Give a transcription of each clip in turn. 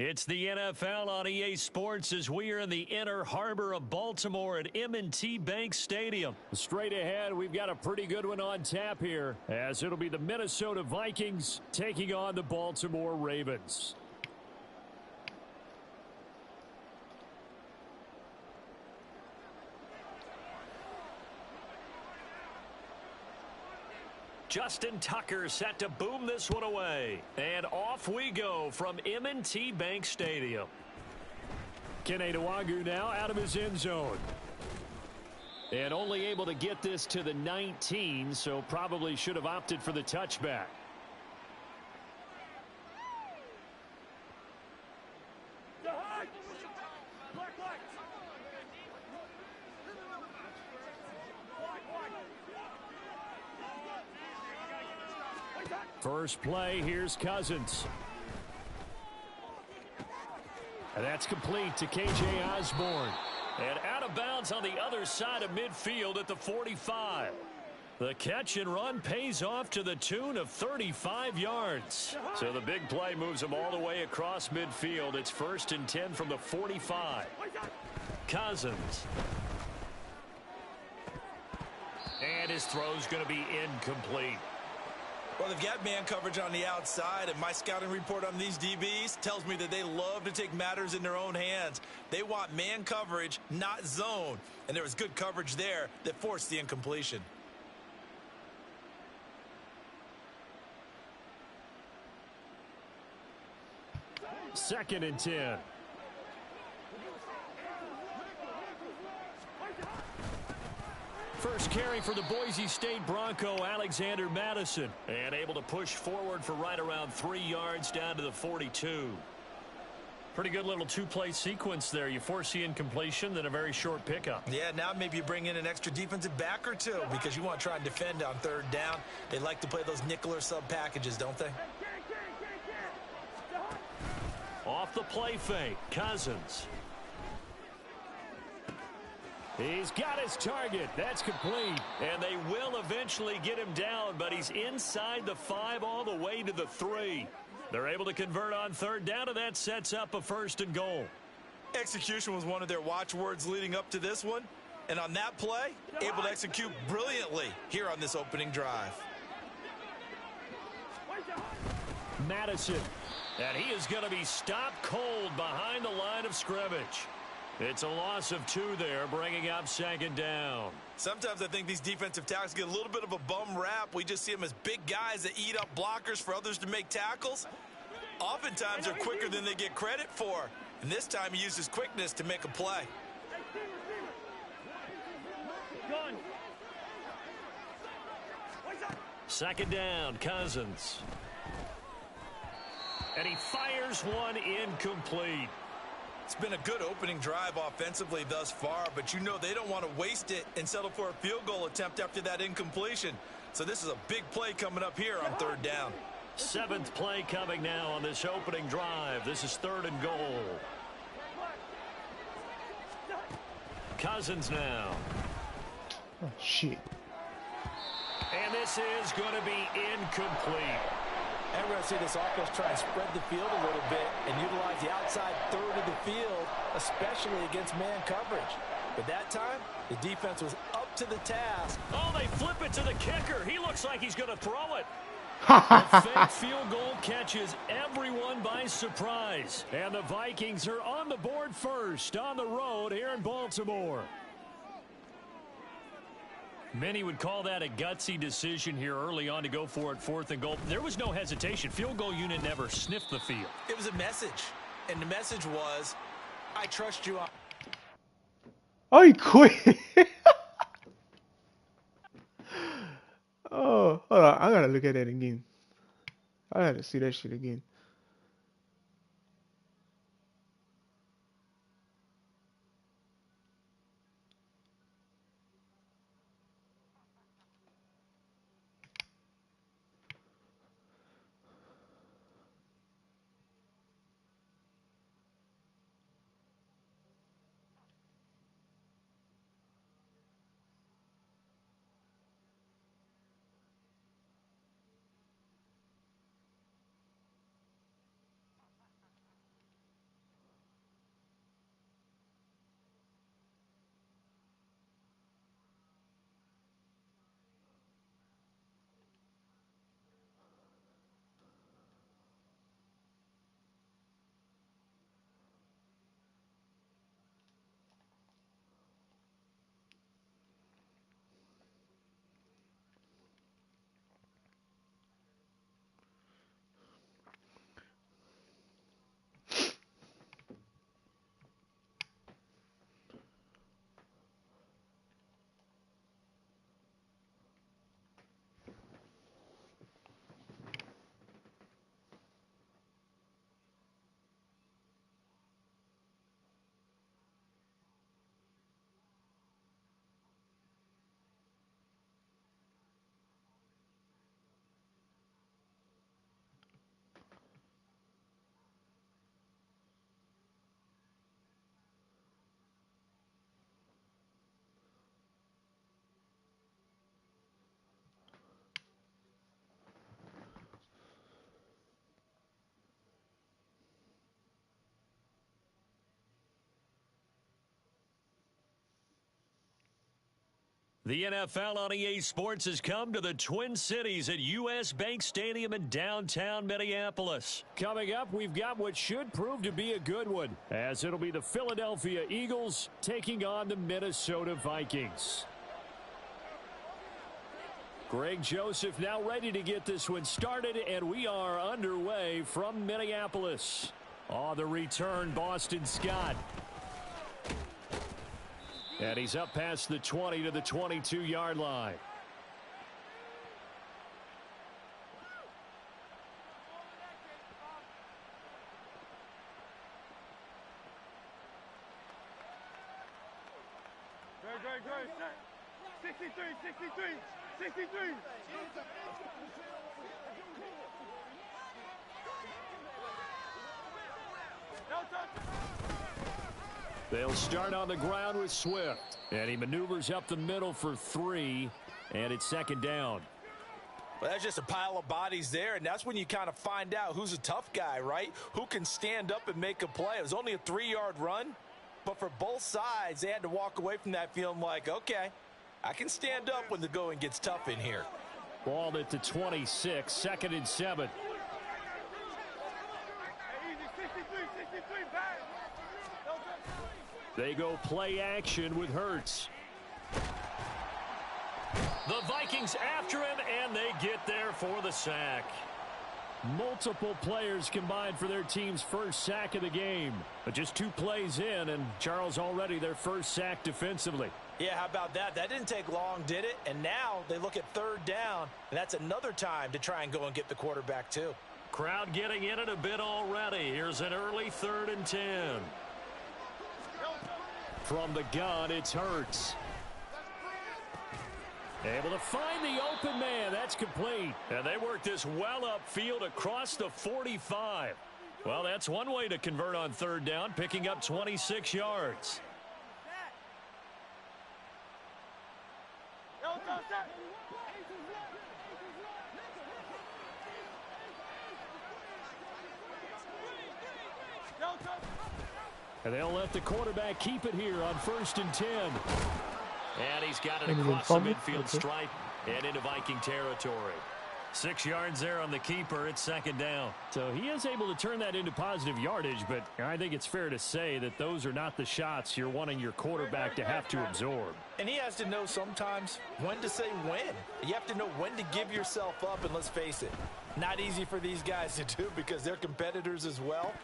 It's the NFL on EA Sports as we are in the inner harbor of Baltimore at M&T Bank Stadium. Straight ahead, we've got a pretty good one on tap here, as it'll be the Minnesota Vikings taking on the Baltimore Ravens. Justin Tucker set to boom this one away. And off we go from M&T Bank Stadium. Kene Nwangwu now out of his end zone. And only able to get this to the 19, so probably should have opted for the touchback. First play, here's Cousins. And that's complete to K.J. Osborne. And out of bounds on the other side of midfield at the 45. The catch and run pays off to the tune of 35 yards. So the big play moves him all the way across midfield. It's 1st and 10 from the 45. Cousins. And his throw's going to be incomplete. Well, they've got man coverage on the outside, and my scouting report on these DBs tells me that they love to take matters in their own hands. They want man coverage, not zone. And there was good coverage there that forced the incompletion. Second and 10. First carry for the Boise State Bronco, Alexander Madison. And able to push forward for right around 3 yards down to the 42. Pretty good little two-play sequence there. You force the incompletion, then a very short pickup. Yeah, now maybe you bring in an extra defensive back or two because you want to try and defend on 3rd down. They like to play those nickel or sub packages, don't they? Off the play fake, Cousins. He's got his target. That's complete. And they will eventually get him down, but he's inside the 5 all the way to the 3. They're able to convert on 3rd down, and that sets up a 1st and goal. Execution was one of their watchwords leading up to this one. And on that play, able to execute brilliantly here on this opening drive. Madison. And he is going to be stopped cold behind the line of scrimmage. It's a loss of 2 there, bringing up 2nd down. Sometimes I think these defensive tackles get a little bit of a bum rap. We just see them as big guys that eat up blockers for others to make tackles. Oftentimes they're quicker than they get credit for. And this time he uses quickness to make a play. Second down, Cousins. And he fires one incomplete. It's been a good opening drive offensively thus far, but you know they don't want to waste it and settle for a field goal attempt after that incompletion. So this is a big play coming up here on 3rd down. 7th play coming now on this opening drive. This is 3rd and goal. Cousins now. Oh, shit. And this is going to be incomplete. And we're going to see this offense try and spread the field a little bit and utilize the outside 3rd of the field, especially against man coverage. But that time, the defense was up to the task. Oh, they flip it to the kicker. He looks like he's going to throw it. The fake field goal catches everyone by surprise. And the Vikings are on the board first on the road here in Baltimore. Many would call that a gutsy decision here early on to go for it 4th and goal. There was no hesitation. Field goal unit never sniffed the field. It was a message, and the message was, I trust you. Oh, he quit. Oh, hold on. I gotta look at that again. I gotta see that shit again. The NFL on EA Sports has come to the Twin Cities at U.S. Bank Stadium in downtown Minneapolis. Coming up, we've got what should prove to be a good one, as it'll be the Philadelphia Eagles taking on the Minnesota Vikings. Greg Joseph now ready to get this one started, and we are underway from Minneapolis. On the return, Boston Scott. And he's up past the 20 to the 22-yard line. Great. 63. They'll start on the ground with Swift. And he maneuvers up the middle for 3. And it's second down. Well, that's just a pile of bodies there, and that's when you kind of find out who's a tough guy, right? Who can stand up and make a play. It was only a 3-yard run, but for both sides, they had to walk away from that feeling like, okay, I can stand up when the going gets tough in here. Ball at the 26, 2nd and 7. They go play action with Hurts. The Vikings after him, and they get there for the sack. Multiple players combined for their team's first sack of the game. But just 2 plays in, and Charles already their first sack defensively. Yeah, how about that? That didn't take long, did it? And now they look at 3rd down, and that's another time to try and go and get the quarterback too. Crowd getting in it a bit already. Here's an early 3rd and 10. From the gun, it's Hurts. Able to find the open man. That's complete. And they work this well upfield across the 45. Well, that's one way to convert on 3rd down, picking up 26 yards. And they'll let the quarterback keep it here on 1st and 10. And he's got it across the midfield stripe and into Viking territory. 6 yards there on the keeper. It's 2nd down. So he is able to turn that into positive yardage, but I think it's fair to say that those are not the shots you're wanting your quarterback to have to absorb. And he has to know sometimes when to say when. You have to know when to give yourself up, and let's face it, not easy for these guys to do because they're competitors as well.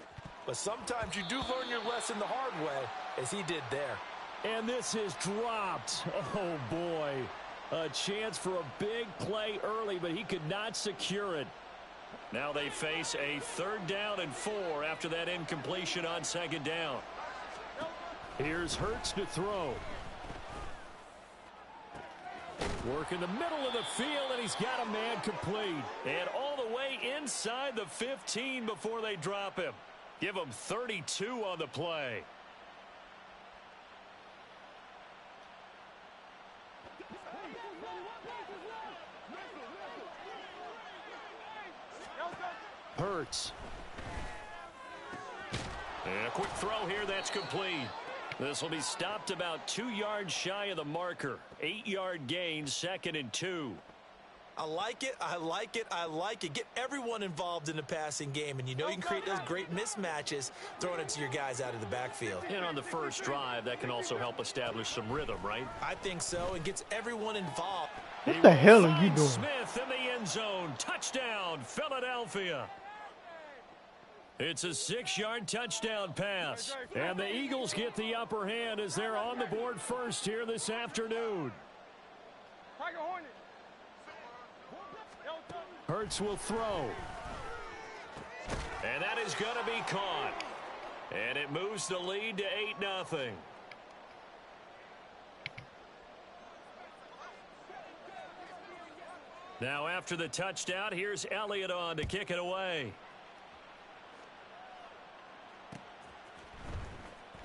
But sometimes you do learn your lesson the hard way, as he did there. And this is dropped. Oh, boy. A chance for a big play early, but he could not secure it. Now they face a 3rd down and 4 after that incompletion on 2nd down. Here's Hurts to throw. Work in the middle of the field, and he's got a man complete. And all the way inside the 15 before they drop him. Give him 32 on the play. Hurts. And a quick throw here, that's complete. This will be stopped about 2 yards shy of the marker. 8-yard gain, 2nd and 2. I like it. Get everyone involved in the passing game, and you know you can create those great mismatches throwing it to your guys out of the backfield. And on the first drive, that can also help establish some rhythm, right? I think so. It gets everyone involved. What the hell are you doing? Smith in the end zone. Touchdown, Philadelphia. It's a 6-yard touchdown pass. And the Eagles get the upper hand as they're on the board first here this afternoon. Hurts will throw. And that is going to be caught. And it moves the lead to 8-0. Now after the touchdown, here's Elliott on to kick it away.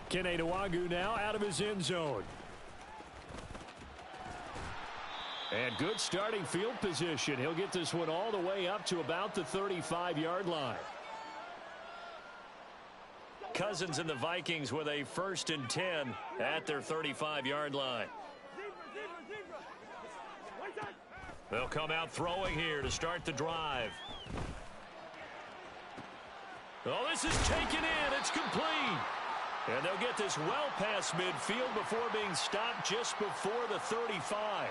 Kene Nwangwu now out of his end zone. And good starting field position. He'll get this one all the way up to about the 35-yard line. Cousins and the Vikings with a 1st and 10 at their 35-yard line. They'll come out throwing here to start the drive. Oh, this is taken in. It's complete. And they'll get this well past midfield before being stopped just before the 35.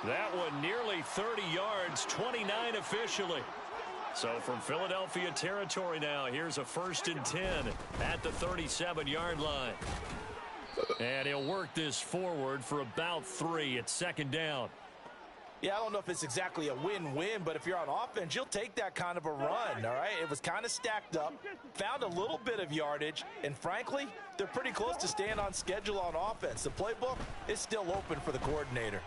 That one nearly 30 yards, 29 officially. So from Philadelphia territory now, here's a 1st and 10 at the 37-yard line. And he'll work this forward for about 3 at 2nd down. Yeah, I don't know if it's exactly a win-win, but if you're on offense, you'll take that kind of a run, all right? It was kind of stacked up, found a little bit of yardage, and frankly, they're pretty close to staying on schedule on offense. The playbook is still open for the coordinator.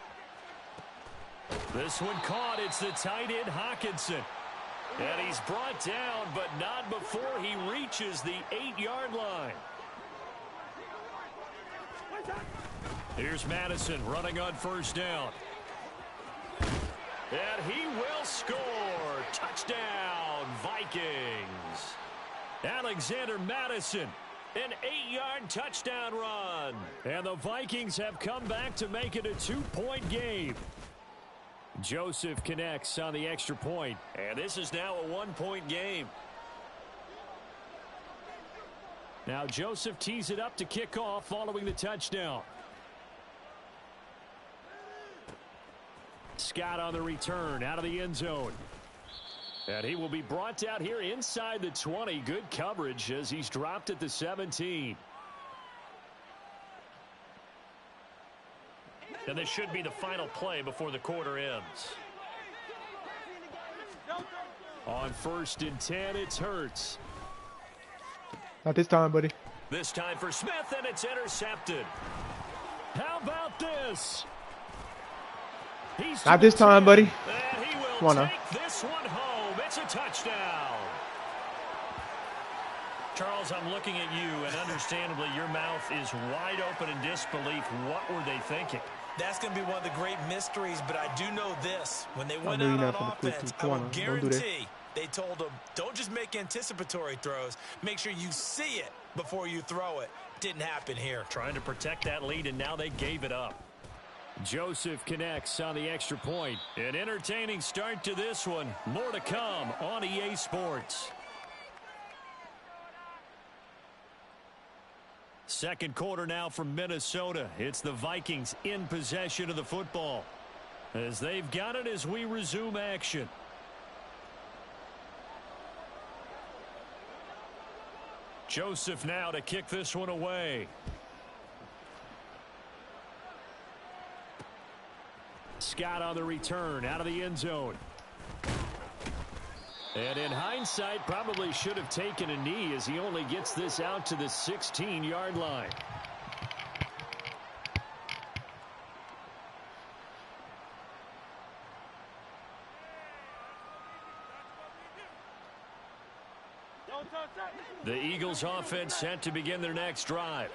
This one caught. It's the tight end, Hawkinson. And he's brought down, but not before he reaches the 8-yard line. Here's Madison running on 1st down. And he will score. Touchdown, Vikings. Alexander Madison, an 8-yard touchdown run. And the Vikings have come back to make it a 2-point game. Joseph connects on the extra point. And this is now a 1-point game. Now Joseph tees it up to kick off following the touchdown. Scott on the return out of the end zone. And he will be brought down here inside the 20. Good coverage as he's dropped at the 17. And this should be the final play before the quarter ends. On 1st and 10, it's Hurts. Not this time, buddy. This time for Smith, and it's intercepted. How about this? Not this time, buddy. And he will Come on now. take this one home. It's a touchdown. Charles, I'm looking at you, and understandably, your mouth is wide open in disbelief. What were they thinking? That's going to be one of the great mysteries, but I do know this. When they went know out you're on not gonna offense, put I two. will Come on, don't do that. guarantee they told them, don't just make anticipatory throws. Make sure you see it before you throw it. Didn't happen here. Trying to protect that lead, and now they gave it up. Joseph connects on the extra point. An entertaining start to this one. More to come on EA Sports. Second quarter now from Minnesota. It's the Vikings in possession of the football as they've got it as we resume action. Joseph now to kick this one away. Scott on the return out of the end zone. And in hindsight, probably should have taken a knee as he only gets this out to the 16-yard line. The Eagles offense set to begin their next drive.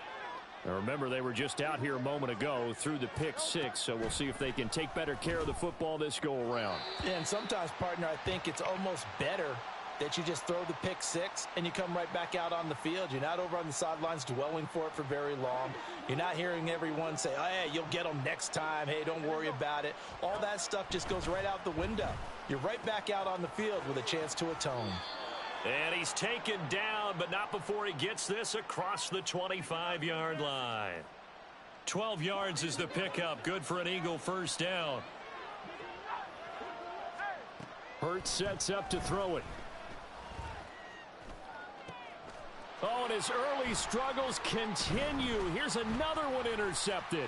Now remember, they were just out here a moment ago through the pick 6, so we'll see if they can take better care of the football this go-around. And sometimes, partner, I think it's almost better that you just throw the pick 6 and you come right back out on the field. You're not over on the sidelines dwelling for it for very long. You're not hearing everyone say, oh, hey, you'll get them next time. Hey, don't worry about it. All that stuff just goes right out the window. You're right back out on the field with a chance to atone. And he's taken down, but not before he gets this across the 25-yard line. 12 yards is the pickup. Good for an Eagle first down. Hurts sets up to throw it. Oh, and his early struggles continue. Here's another one intercepted.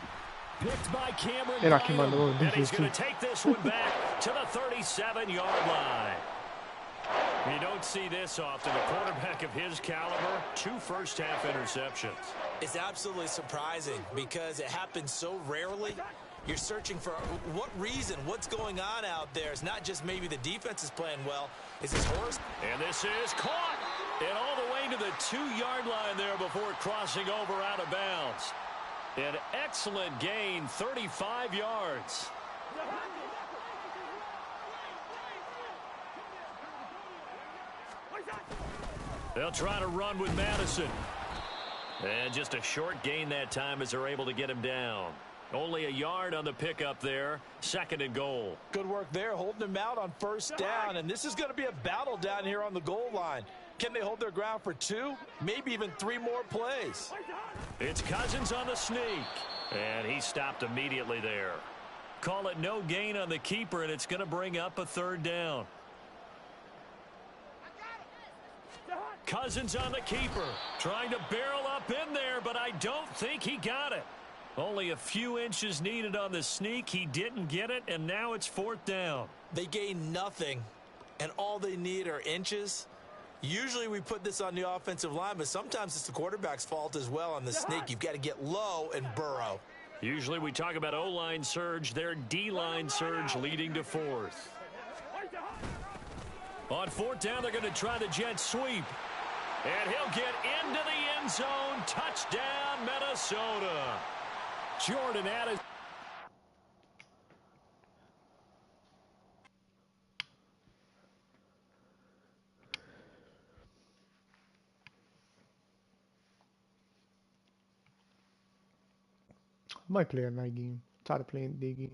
Picked by Cameron Bynum, and he's going to take this one back to the 37-yard line. You don't see this often. A quarterback of his caliber, 2 first-half interceptions. It's absolutely surprising because it happens so rarely. You're searching for what reason, what's going on out there. It's not just maybe the defense is playing well. It's his horse. And this is caught. And all the way to the 2-yard line there before crossing over out of bounds. An excellent gain, 35 yards. They'll try to run with Madison. And just a short gain that time as they're able to get him down. Only a yard on the pickup there. 2nd and goal. Good work there, holding him out on 1st down. And this is going to be a battle down here on the goal line. Can they hold their ground for 2, maybe even 3 more plays? It's Cousins on the sneak. And he stopped immediately there. Call it no gain on the keeper, and it's going to bring up a 3rd down. Cousins on the keeper. Trying to barrel up in there, but I don't think he got it. Only a few inches needed on the sneak. He didn't get it, and now it's 4th down. They gain nothing, and all they need are inches. Usually we put this on the offensive line, but sometimes it's the quarterback's fault as well on the sneak. You've got to get low and burrow. Usually we talk about O-line surge. Their D-line surge leading to 4th. On 4th down, they're going to try the jet sweep. And he'll get into the end zone. Touchdown, Minnesota. Jordan Addison. I might play a night game. I'm tired of playing day games.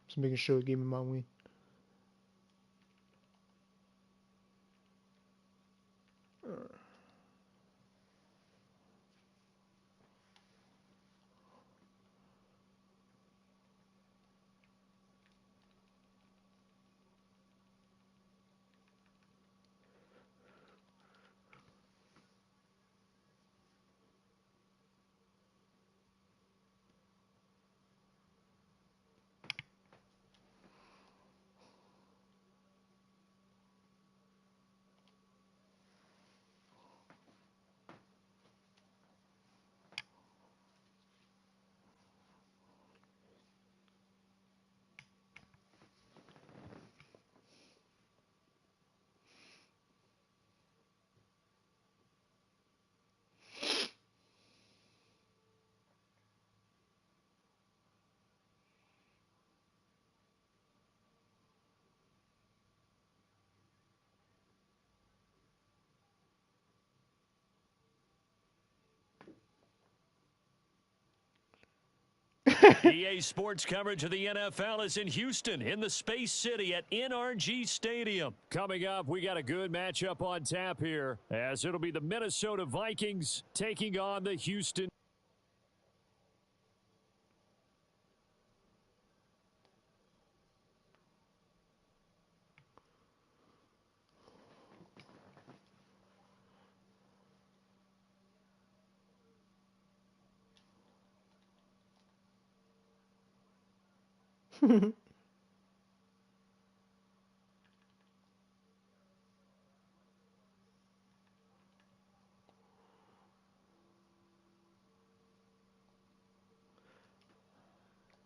Just making sure it gave me my win. EA Sports coverage of the NFL is in Houston, in the Space City at NRG Stadium. Coming up, we got a good matchup on tap here, as it'll be the Minnesota Vikings taking on the Houston.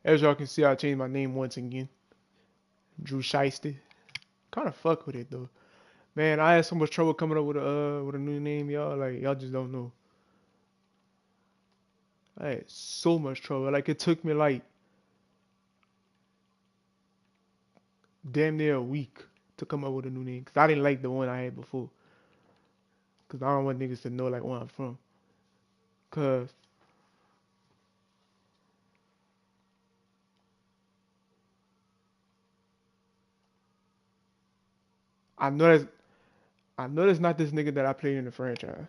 As y'all can see, I changed my name once again. Drew Shiesty. Kind of fuck with it though. Man, I had so much trouble coming up with a new name, y'all. Like y'all just don't know. I had so much trouble. Like it took me like damn near a week to come up with a new name. Cause I didn't like the one I had before. Cause I don't want niggas to know like where I'm from. Cause I know that's not this nigga that I played in the franchise.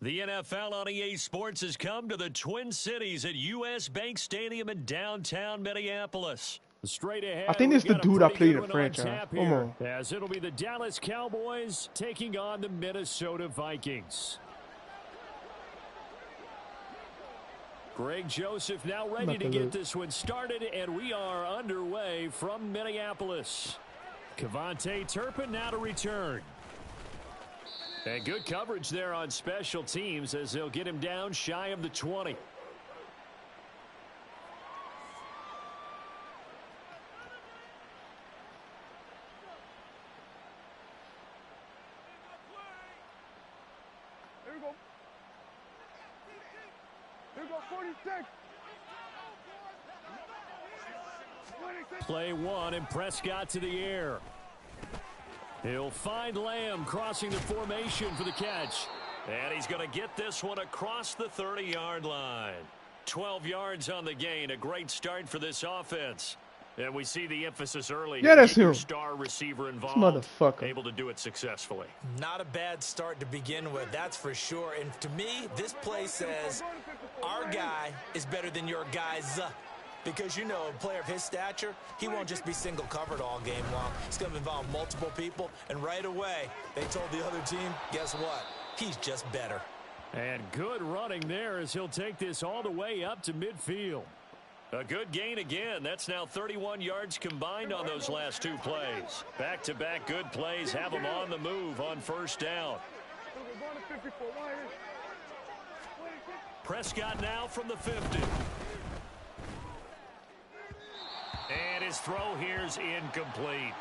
The NFL on EA Sports has come to the Twin Cities at U.S. Bank Stadium in downtown Minneapolis. Straight ahead, I think it's the we've got a dude I pretty played good in one on franchise. tap Come here, on. as it'll be the Dallas Cowboys taking on the Minnesota Vikings. Greg Joseph now ready to get this one started, and we are underway from Minneapolis. Kevontae Turpin now to return. And good coverage there on special teams as they'll get him down shy of the 20. Here we go. Here we go, 46. Play one, and Prescott to the air. He'll find Lamb crossing the formation for the catch. And he's going to get this one across the 30-yard line. 12 yards on the gain. A great start for this offense. And we see the emphasis early. Yeah, that's him. Star receiver involved. This motherfucker. Able to do it successfully. Not a bad start to begin with, that's for sure. And to me, this play says our guy is better than your guys. Because, you know, a player of his stature, he won't just be single covered all game long. It's going to involve multiple people. And right away, they told the other team, guess what? He's just better. And good running there as he'll take this all the way up to midfield. A good gain again. That's now 31 yards combined on those last two plays. Back-to-back good plays have them on the move on first down. Prescott now from the 50. And his throw here's incomplete.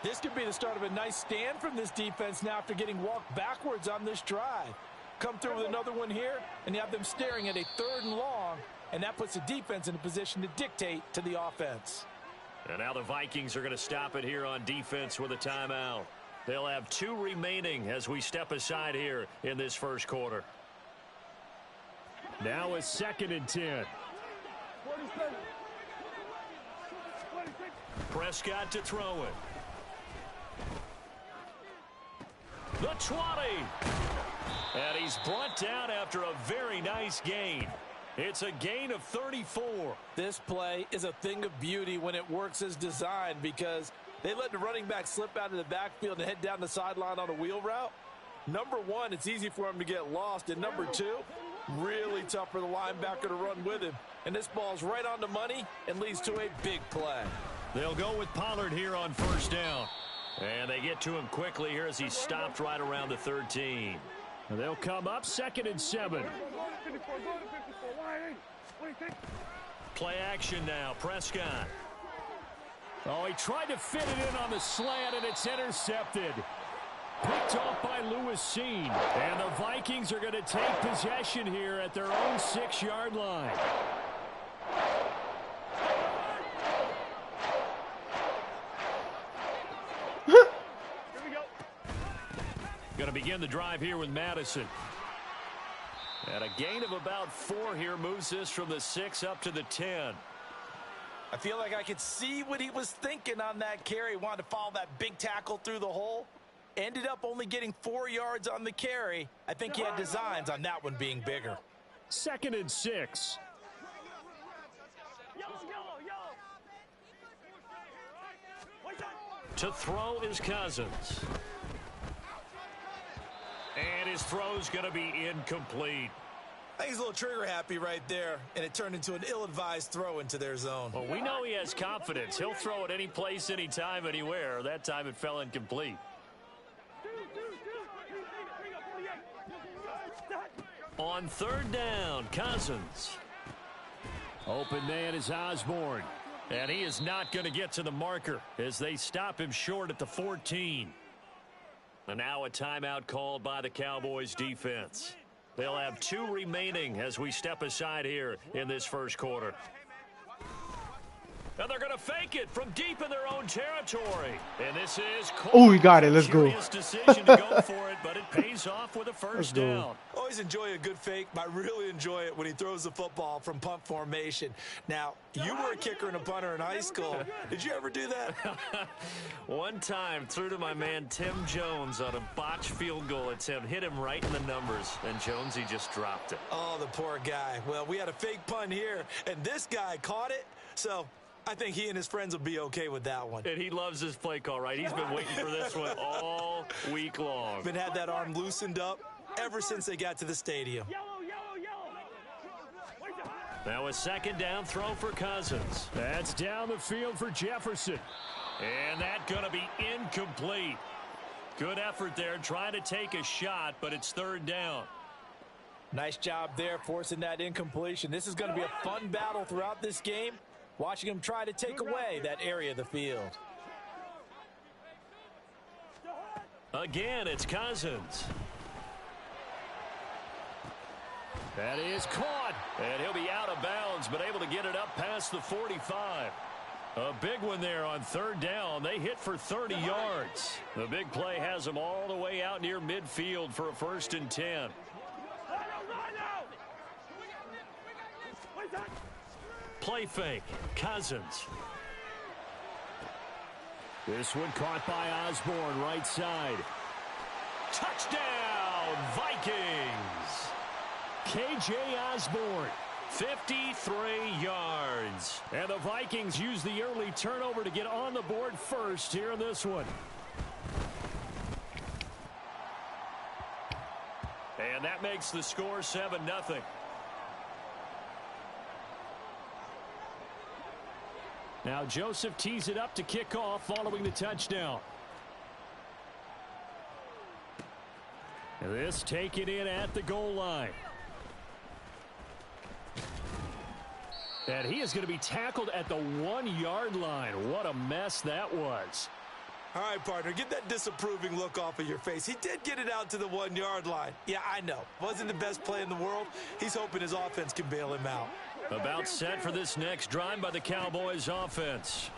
This could be the start of a nice stand from this defense now after getting walked backwards on this drive. Come through with another one here, and you have them staring at a 3rd and long, and that puts the defense in a position to dictate to the offense. And now the Vikings are going to stop it here on defense with a timeout. They'll have 2 remaining as we step aside here in this first quarter. Now a 2nd and 10. Prescott to throw it. The 20. And he's brought down after a very nice gain. It's a gain of 34. This play is a thing of beauty when it works as designed because they let the running back slip out of the backfield and head down the sideline on a wheel route. Number one, it's easy for him to get lost. And number two, really tough for the linebacker to run with him. And this ball's right on the money and leads to a big play. They'll go with Pollard here on first down. And they get to him quickly here as he stopped right around the 13. They'll come up 2nd and 7. Play action now. Prescott. Oh, he tried to fit it in on the slant, and it's intercepted. Picked off by Lewis Seen. And the Vikings are going to take possession here at their own 6-yard line. Going to begin the drive here with Madison. And a gain of about 4 here moves this from the 6 up to the 10. I feel like I could see what he was thinking on that carry. Wanted to follow that big tackle through the hole. Ended up only getting 4 yards on the carry. I think he had designs on that one being bigger. 2nd and 6. To throw is Cousins. And his throw's going to be incomplete. I think he's a little trigger happy right there, and it turned into an ill-advised throw into their zone. Well, we know he has confidence. He'll throw it any place, anytime, anywhere. That time it fell incomplete. On 3rd down, Cousins. Open man is Osborne. And he is not going to get to the marker as they stop him short at the 14. And now a timeout called by the Cowboys defense. They'll have 2 remaining as we step aside here in this first quarter. And they're going to fake it from deep in their own territory. And this is oh, we got it. Let's go. Decision to go for it, but it pays off with a first down. Always enjoy a good fake, but I really enjoy it when he throws the football from punt formation. Now, you were a kicker and a punter in high school. Did you ever do that? One time, threw to my man Tim Jones on a botched field goal attempt. Hit him right in the numbers, and Jonesy just dropped it. Oh, the poor guy. Well, we had a fake punt here, and this guy caught it, so I think he and his friends will be okay with that one. And he loves this play call, right? He's been waiting for this one all week long. Been had that arm loosened up ever since they got to the stadium. Now a 2nd down throw for Cousins. That's down the field for Jefferson. And that's going to be incomplete. Good effort there trying to take a shot, but it's 3rd down. Nice job there forcing that incompletion. This is going to be a fun battle throughout this game. Watching him try to take away that area of the field. Again, it's Cousins. That is caught. And he'll be out of bounds, but able to get it up past the 45. A big one there on third down. They hit for 30 yards. The big play has them all the way out near midfield for a 1st and 10. Play fake. Cousins. This one caught by Osborne, right side. Touchdown, Vikings. K.J. Osborne, 53 yards. And the Vikings use the early turnover to get on the board first here in this one. And that makes the score 7-0. Now Joseph tees it up to kick off following the touchdown. And this taken in at the goal line. And he is going to be tackled at the 1-yard line. What a mess that was. All right, partner, get that disapproving look off of your face. He did get it out to the 1-yard line. Yeah, I know. Wasn't the best play in the world. He's hoping his offense can bail him out. About set for this next drive by the Cowboys offense.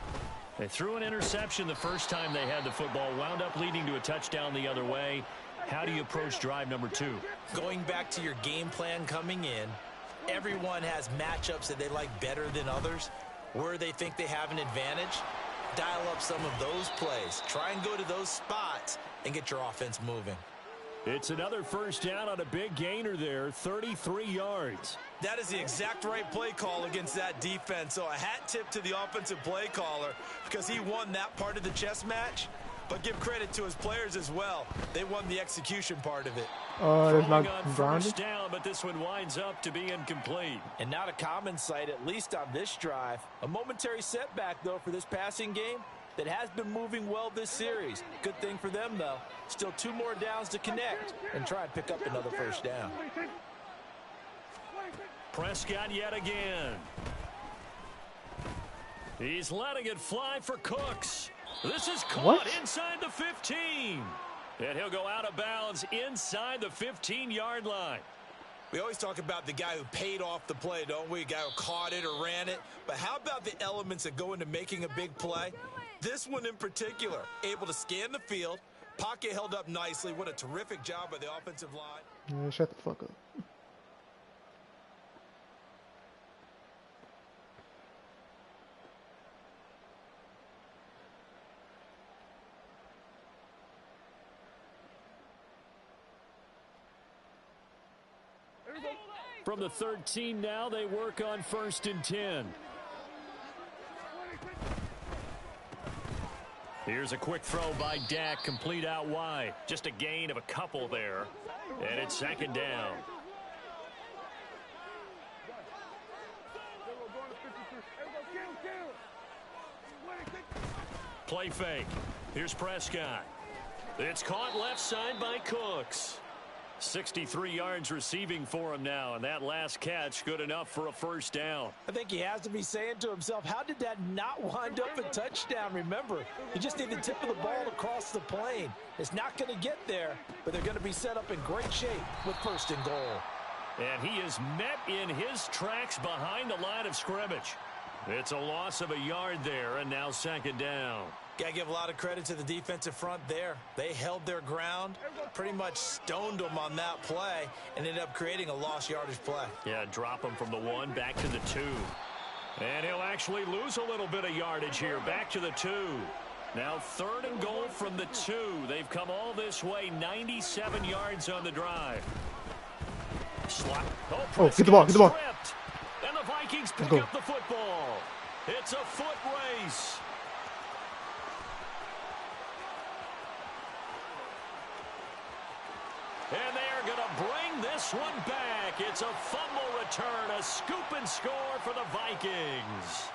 They threw an interception the first time they had the football, wound up leading to a touchdown the other way. How do you approach drive number 2? Going back to your game plan coming in, everyone has matchups that they like better than others. Where they think they have an advantage, dial up some of those plays. Try and go to those spots and get your offense moving. It's another first down on a big gainer there, 33 yards. That is the exact right play call against that defense. So a hat tip to the offensive play caller because he won that part of the chess match. But give credit to his players as well. They won the execution part of it. That's not on first down, but this one winds up to be incomplete. And not a common sight, at least on this drive. A momentary setback, though, for this passing game that has been moving well this series. Good thing for them, though. Still 2 more downs to connect and try and pick up another first down. Prescott yet again. He's letting it fly for Cooks. This is caught inside the 15. And he'll go out of bounds inside the 15-yard line. We always talk about the guy who paid off the play, don't we? A guy who caught it or ran it. But how about the elements that go into making a big play? This one in particular, able to scan the field, pocket held up nicely. What a terrific job by the offensive line. Yeah, shut the fuck up. From the 13 now, they work on 1st and 10. Here's a quick throw by Dak, complete out wide. Just a gain of a couple there. And it's 2nd down. Play fake. Here's Prescott. It's caught left side by Cooks. 63 yards receiving for him now, and that last catch good enough for a first down. I think he has to be saying to himself, how did that not wind up a touchdown? Remember, you just need the tip of the ball across the plane. It's not going to get there, but they're going to be set up in great shape with 1st and goal. And he is met in his tracks behind the line of scrimmage. It's a loss of a yard there, and now 2nd down. Got to give a lot of credit to the defensive front there. They held their ground, pretty much stoned them on that play, and ended up creating a lost yardage play. Yeah, drop him from the 1 back to the 2. And he'll actually lose a little bit of yardage here, back to the 2. Now 3rd and goal from the 2. They've come all this way, 97 yards on the drive. Slot. Oh, get the ball, get the ball. And the Vikings pick up the football. It's a foot race. And they are going to bring this one back. It's a fumble return, a scoop and score for the Vikings.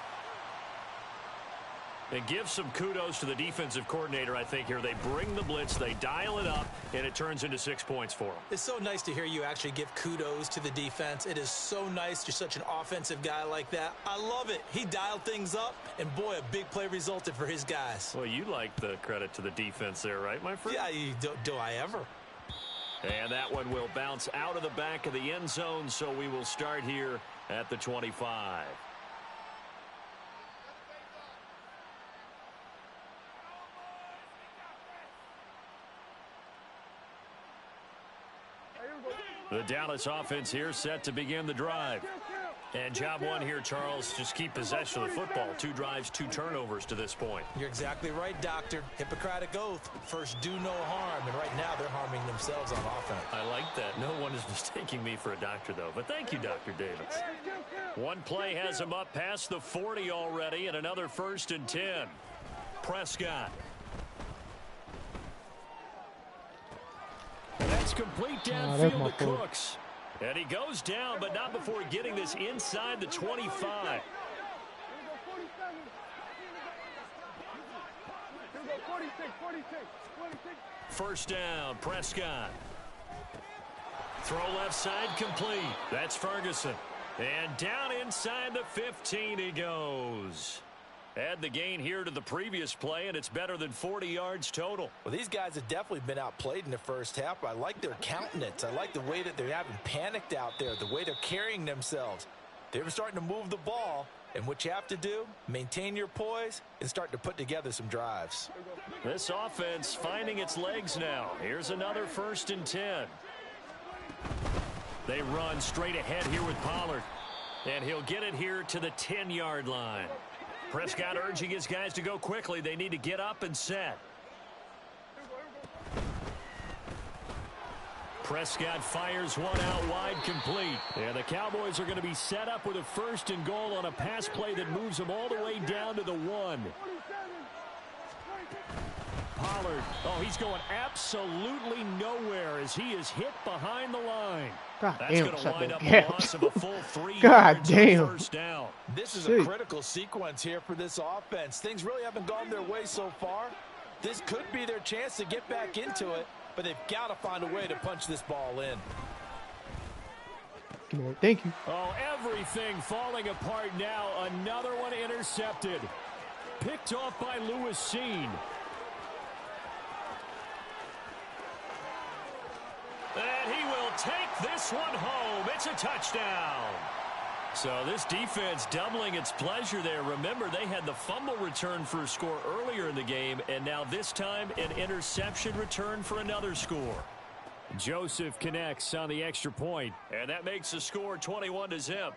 And give some kudos to the defensive coordinator, I think, here. They bring the blitz, they dial it up, and it turns into 6 points for them. It's so nice to hear you actually give kudos to the defense. It is so nice. You're such an offensive guy like that. I love it. He dialed things up, and boy, a big play resulted for his guys. Well, you like the credit to the defense there, right, my friend? Yeah, do I ever? And that one will bounce out of the back of the end zone, so we will start here at the 25. The Dallas offense here set to begin the drive. And job one here, Charles, just keep possession of the football. 2 drives, 2 turnovers to this point. You're exactly right, Doctor. Hippocratic oath. First, do no harm. And right now, they're harming themselves on offense. I like that. No one is mistaking me for a doctor, though. But thank you, Dr. Davis. One play has him up past the 40 already, and another 1st and 10. Prescott. That's complete downfield to Cooks. And he goes down, but not before getting this inside the 25. First down, Prescott. Throw left side complete. That's Ferguson. And down inside the 15 he goes. Add the gain here to the previous play, and it's better than 40 yards total. Well, these guys have definitely been outplayed in the first half. I like their countenance. I like the way that they haven't panicked out there, the way they're carrying themselves. They're starting to move the ball, and what you have to do, maintain your poise and start to put together some drives. This offense finding its legs now. Here's another 1st and 10. They run straight ahead here with Pollard, and he'll get it here to the 10-yard line. Prescott urging his guys to go quickly. They need to get up and set. Prescott fires one out wide complete. And the Cowboys are going to be set up with a 1st and goal on a pass play that moves them all the way down to the 1. Pollard, oh, he's going absolutely nowhere as he is hit behind the line. God That's damn, going to wind up a damn. loss of a full 3 God yards damn. on 1st down. This is a critical sequence here for this offense. Things really haven't gone their way so far. This could be their chance to get back into it, but they've got to find a way to punch this ball in. Thank you. Oh, everything falling apart now. Another one intercepted. Picked off by Lewis Seen. And he will take this one home. It's a touchdown. So this defense doubling its pleasure there. Remember, they had the fumble return for a score earlier in the game, and now this time an interception return for another score. Joseph connects on the extra point, and that makes the score 21-0.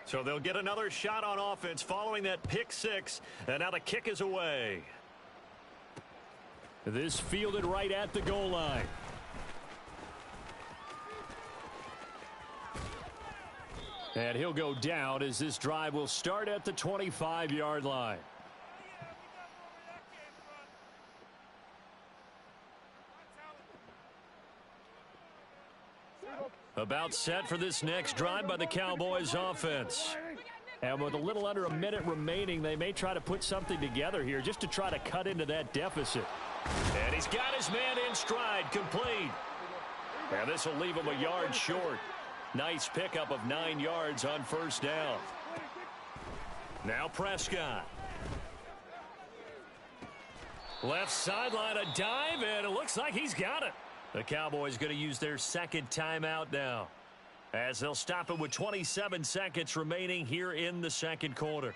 So they'll get another shot on offense following that pick 6, and now the kick is away. This fielded right at the goal line. And he'll go down as this drive will start at the 25-yard line. About set for this next drive by the Cowboys offense. And with a little under a minute remaining, they may try to put something together here just to try to cut into that deficit. And he's got his man in stride, complete. And this will leave him a yard short. Nice pickup of 9 yards on 1st down. Now Prescott. Left sideline, a dive, and it looks like he's got it. The Cowboys going to use their 2nd timeout now, as they'll stop it with 27 seconds remaining here in the 2nd quarter.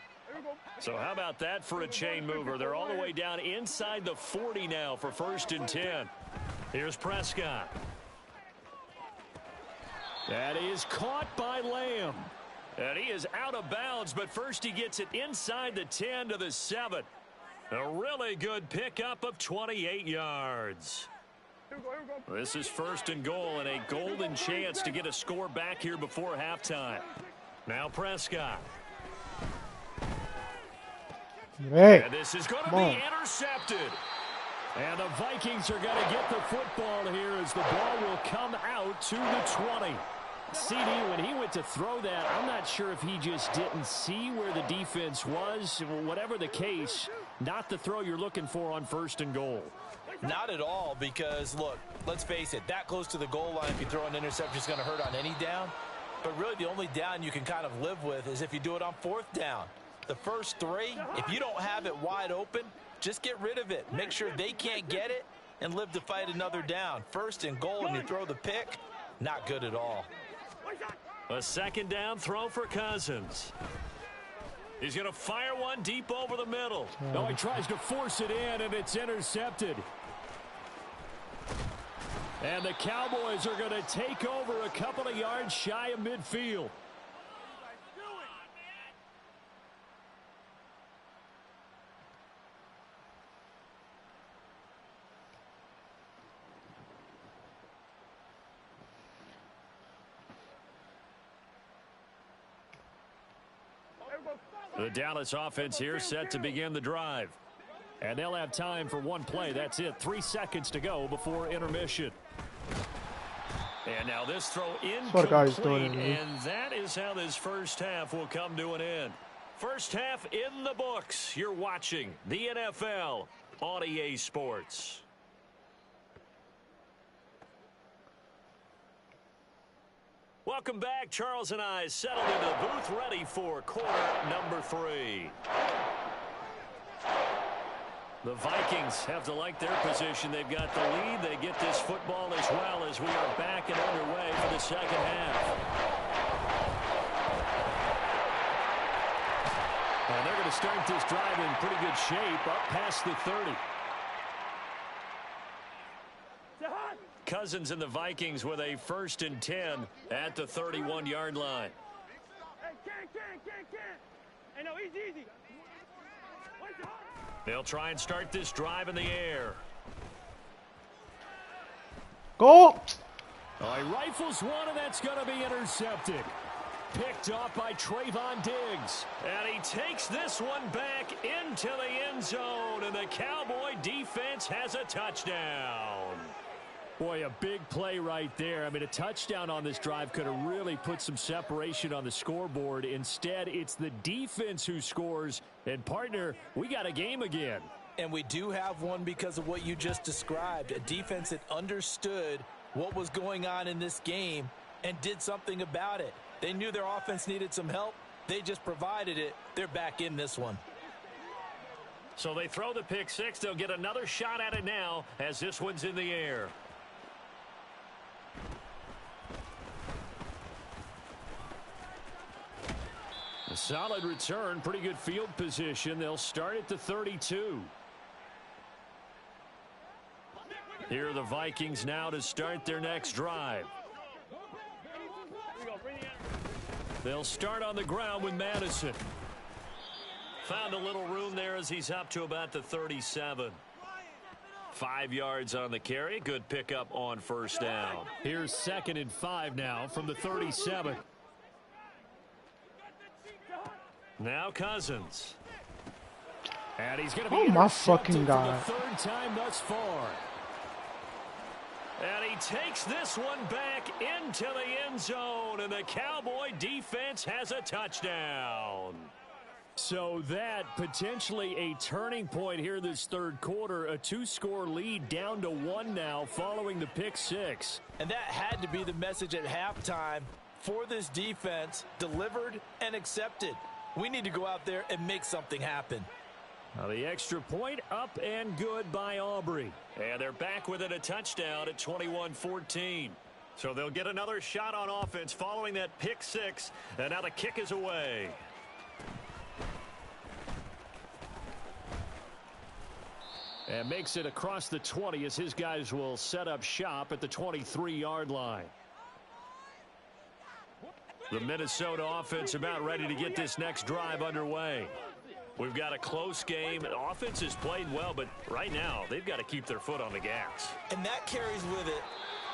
So how about that for a chain mover? They're all the way down inside the 40 now for 1st and 10. Here's Prescott. That is caught by Lamb. And he is out of bounds, but first he gets it inside the 10 to the 7. A really good pickup of 28 yards. This is 1st and goal, and a golden chance to get a score back here before halftime. Now Prescott. Hey, and this is going to be intercepted. And the Vikings are going to get the football here as the ball will come out to the 20. CD, when he went to throw that, I'm not sure if he just didn't see where the defense was. Whatever the case, not the throw you're looking for on 1st and goal. Not at all, because, look, let's face it, that close to the goal line, if you throw an interception, is going to hurt on any down. But really, the only down you can kind of live with is if you do it on 4th down. The first 3, if you don't have it wide open, just get rid of it. Make sure they can't get it and live to fight another down. 1st and goal, and you throw the pick, not good at all. A 2nd down throw for Cousins. He's going to fire one deep over the middle. No, he tries to force it in, and it's intercepted. And the Cowboys are going to take over a couple of yards shy of midfield. The Dallas offense here set to begin the drive. And they'll have time for one play. That's it. 3 seconds to go before intermission. And now this throw incomplete, and that is how this first half will come to an end. First half in the books. You're watching the NFL on EA Sports. Welcome back. Charles and I settled into the booth ready for quarter number 3. The Vikings have to like their position. They've got the lead. They get this football as well as we are back and underway for the second half. And they're going to start this drive in pretty good shape up past the 30. Cousins and the Vikings with a 1st and 10 at the 31-yard line. Hey, no, easy. They'll try and start this drive in the air. Go! Oh, he rifles one, and that's going to be intercepted. Picked off by Trayvon Diggs. And he takes this one back into the end zone, and the Cowboy defense has a touchdown. Boy, a big play right there. I mean, a touchdown on this drive could have really put some separation on the scoreboard. Instead, it's the defense who scores. And, partner, we got a game again. And we do have one because of what you just described. A defense that understood what was going on in this game and did something about it. They knew their offense needed some help. They just provided it. They're back in this one. So they throw the pick six. They'll get another shot at it now as this one's in the air. A solid return, pretty good field position. They'll start at the 32. Here are the Vikings now to start their next drive. They'll start on the ground with Madison. Found a little room there as he's up to about the 37. 5 yards on the carry. Good pickup on first down. Here's 2nd and 5 now from the 37. Now Cousins. And he's going to be intercepted for the 3rd time thus far. And he takes this one back into the end zone, and the Cowboy defense has a touchdown. So that potentially a turning point here this 3rd quarter. A 2-score lead down to 1 now following the pick six. And that had to be the message at halftime for this defense, delivered and accepted. We need to go out there and make something happen. Now the extra point up and good by Aubrey. And they're back within a touchdown at 21-14. So they'll get another shot on offense following that pick six. And now the kick is away. And makes it across the 20 as his guys will set up shop at the 23-yard line. The Minnesota offense about ready to get this next drive underway. We've got a close game. The offense has played well, but right now they've got to keep their foot on the gas. And that carries with it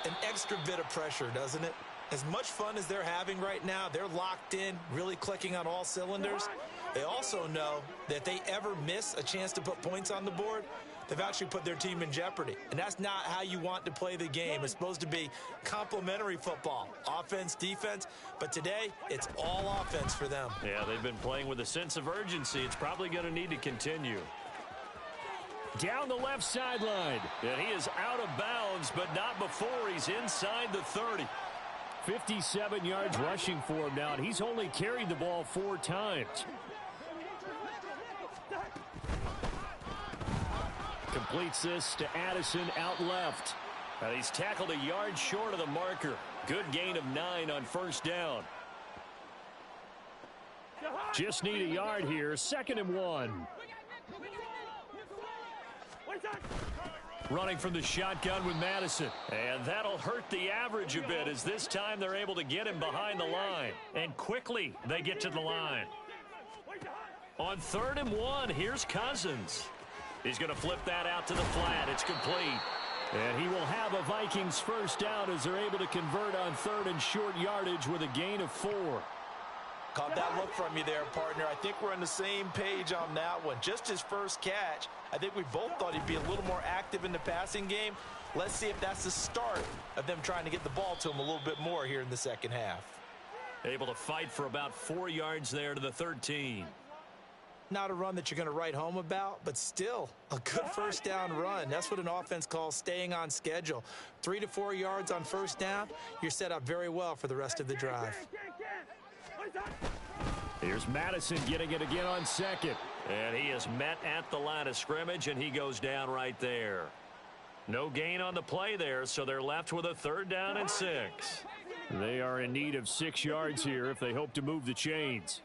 an extra bit of pressure, doesn't it? As much fun as they're having right now, they're locked in, really clicking on all cylinders. They also know that if they ever miss a chance to put points on the board, they've actually put their team in jeopardy. And that's not how you want to play the game. It's supposed to be complementary football, offense, defense. But today, it's all offense for them. Yeah, they've been playing with a sense of urgency. It's probably going to need to continue. Down the left sideline. And he is out of bounds, but not before he's inside the 30. 57 yards rushing for him now, and he's only carried the ball 4 times. Completes this to Addison out left. He's tackled a yard short of the marker. Good gain of 9 on first down. Just need a yard here. 2nd and 1. Running from the shotgun with Madison. And that'll hurt the average a bit as this time they're able to get him behind the line. And quickly they get to the line. On 3rd and 1, here's Cousins. He's going to flip that out to the flat. It's complete. And he will have a Vikings first down as they're able to convert on 3rd and short yardage with a gain of 4. Caught that look from you there, partner. I think we're on the same page on that one. Just his first catch. I think we both thought he'd be a little more active in the passing game. Let's see if that's the start of them trying to get the ball to him a little bit more here in the second half. Able to fight for about 4 yards there to the 13. Not a run that you're going to write home about, but still a good first down run. That's what an offense calls staying on schedule. 3 to 4 yards on first down. You're set up very well for the rest of the drive. Here's Madison getting it again on 2nd. And he is met at the line of scrimmage, and he goes down right there. No gain on the play there, so they're left with a 3rd down and 6. They are in need of 6 yards here if they hope to move the chains.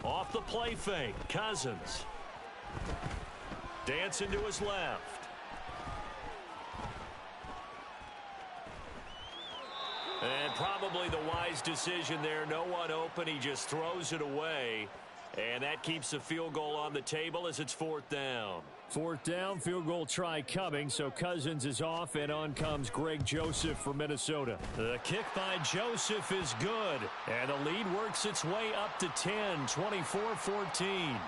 Off the play fake, Cousins. Dancing to his left. And probably the wise decision there. No one open. He just throws it away. And that keeps the field goal on the table as it's 4th down. 4th down, field goal try coming. So Cousins is off, and on comes Greg Joseph for Minnesota. The kick by Joseph is good. And the lead works its way up to 10, 24-14.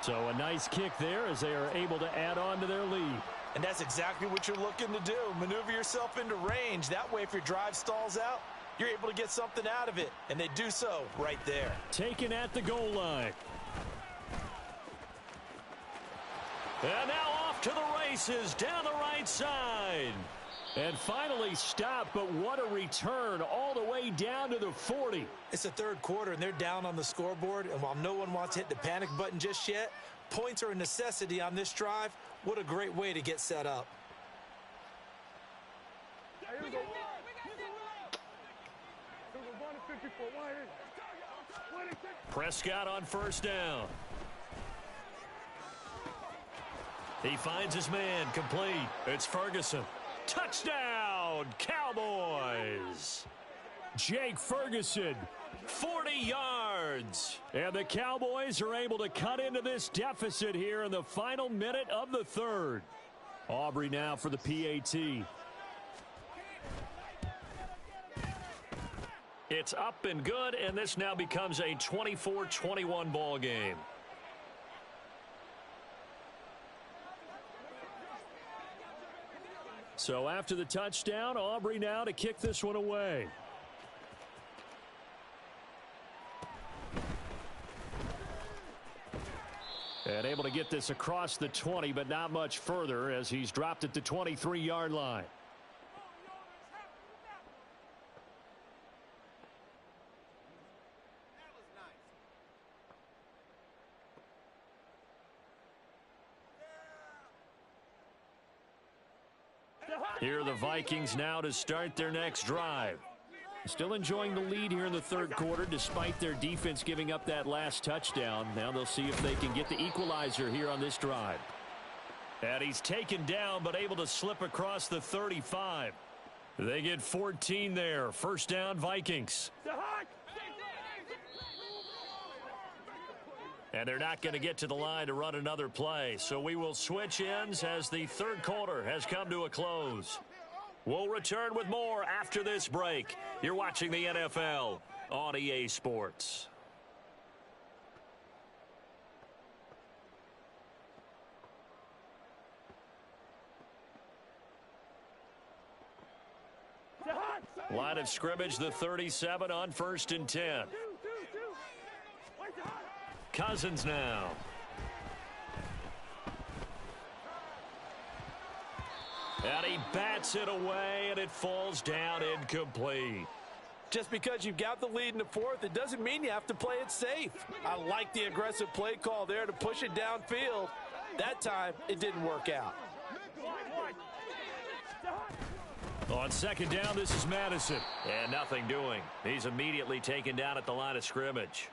So a nice kick there as they are able to add on to their lead. And that's exactly what you're looking to do. Maneuver yourself into range. That way, if your drive stalls out, you're able to get something out of it. And they do so right there. Taken at the goal line. And now off to the races down the right side. And finally stopped, but what a return all the way down to the 40. It's the 3rd quarter, and they're down on the scoreboard. And while no one wants to hit the panic button just yet, points are a necessity on this drive. What a great way to get set up. Prescott on 1st down. He finds his man, complete. It's Ferguson. Touchdown, Cowboys. Jake Ferguson, 40 yards. And the Cowboys are able to cut into this deficit here in the final minute of the 3rd. Aubrey now for the PAT. It's up and good, and this now becomes a 24-21 ball game. So after the touchdown, Aubrey now to kick this one away. And able to get this across the 20, but not much further as he's dropped at the 23-yard line. Here are the Vikings now to start their next drive. Still enjoying the lead here in the 3rd quarter despite their defense giving up that last touchdown. Now they'll see if they can get the equalizer here on this drive. And he's taken down but able to slip across the 35. They get 14 there. 1st down, Vikings. And they're not going to get to the line to run another play. So we will switch ends as the 3rd quarter has come to a close. We'll return with more after this break. You're watching the NFL on EA Sports. Line of scrimmage, the 37 on 1st and 10. Cousins now. And he bats it away, and it falls down incomplete. Just because you've got the lead in the 4th, it doesn't mean you have to play it safe. I like the aggressive play call there to push it downfield. That time, it didn't work out. On second down, this is Madison. And nothing doing. He's immediately taken down at the line of scrimmage.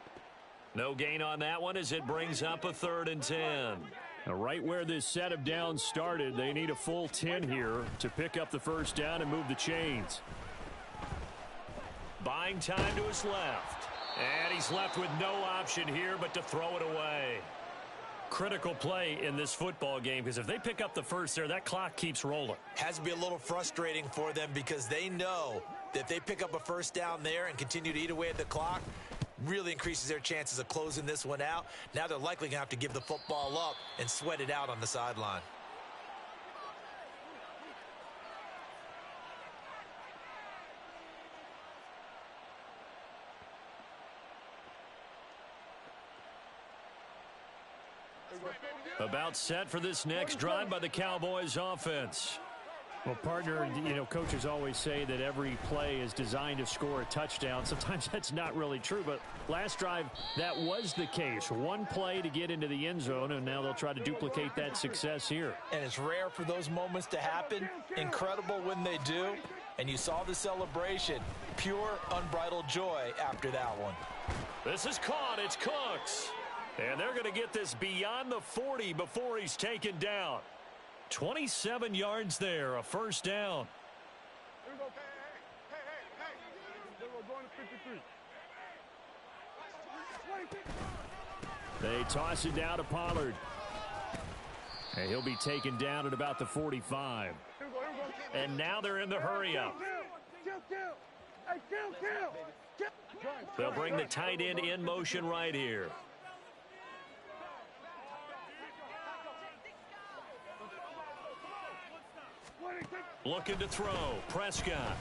No gain on that one as it brings up a 3rd and 10. Now, right where this set of downs started, they need a full 10 here to pick up the first down and move the chains. Buying time to his left. And he's left with no option here but to throw it away. Critical play in this football game because if they pick up the first there, that clock keeps rolling. Has to be a little frustrating for them because they know that if they pick up a first down there and continue to eat away at the clock, really increases their chances of closing this one out. Now they're likely going to have to give the football up and sweat it out on the sideline. About set for this next drive by the Cowboys offense. Well, partner, coaches always say that every play is designed to score a touchdown. Sometimes that's not really true, but last drive, that was the case. One play to get into the end zone, and now they'll try to duplicate that success here. And it's rare for those moments to happen. Incredible when they do. And you saw the celebration. Pure, unbridled joy after that one. This is caught. It's Cooks. And they're going to get this beyond the 40 before he's taken down. 27 yards there, a first down. Here we go. Hey. Here we go, going to 53. They toss it down to Pollard. And he'll be taken down at about the 45. Here we go. And now they're in the hurry-up. Kill. They'll bring the tight end in motion right here. Looking to throw. Prescott.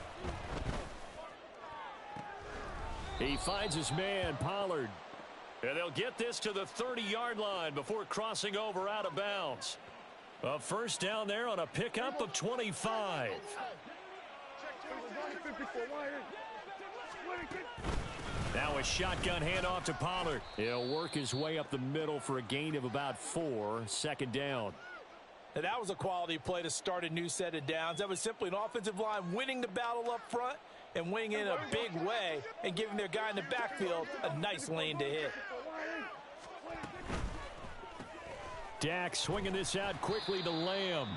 He finds his man, Pollard. And they'll get this to the 30-yard line before crossing over out of bounds. A first down there on a pickup of 25. Now a shotgun handoff to Pollard. He'll work his way up the middle for a gain of about 4. Second down. Now, that was a quality play to start a new set of downs. That was simply an offensive line winning the battle up front and winning in a big way and giving their guy in the backfield a nice lane to hit. Dak swinging this out quickly to Lamb.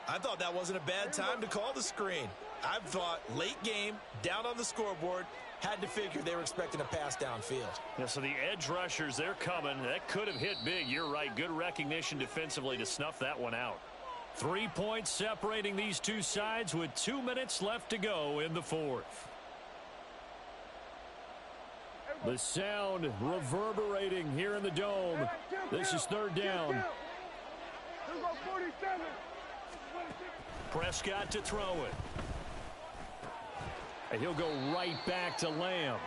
I thought that wasn't a bad time to call the screen. I thought late game, down on the scoreboard, had to figure they were expecting a pass downfield. Yeah, so the edge rushers, they're coming. That could have hit big. You're right. Good recognition defensively to snuff that one out. 3 points separating these two sides with 2 minutes left to go in the fourth. The sound reverberating here in the dome. This is third down. Prescott to throw it. And he'll go right back to Lamb.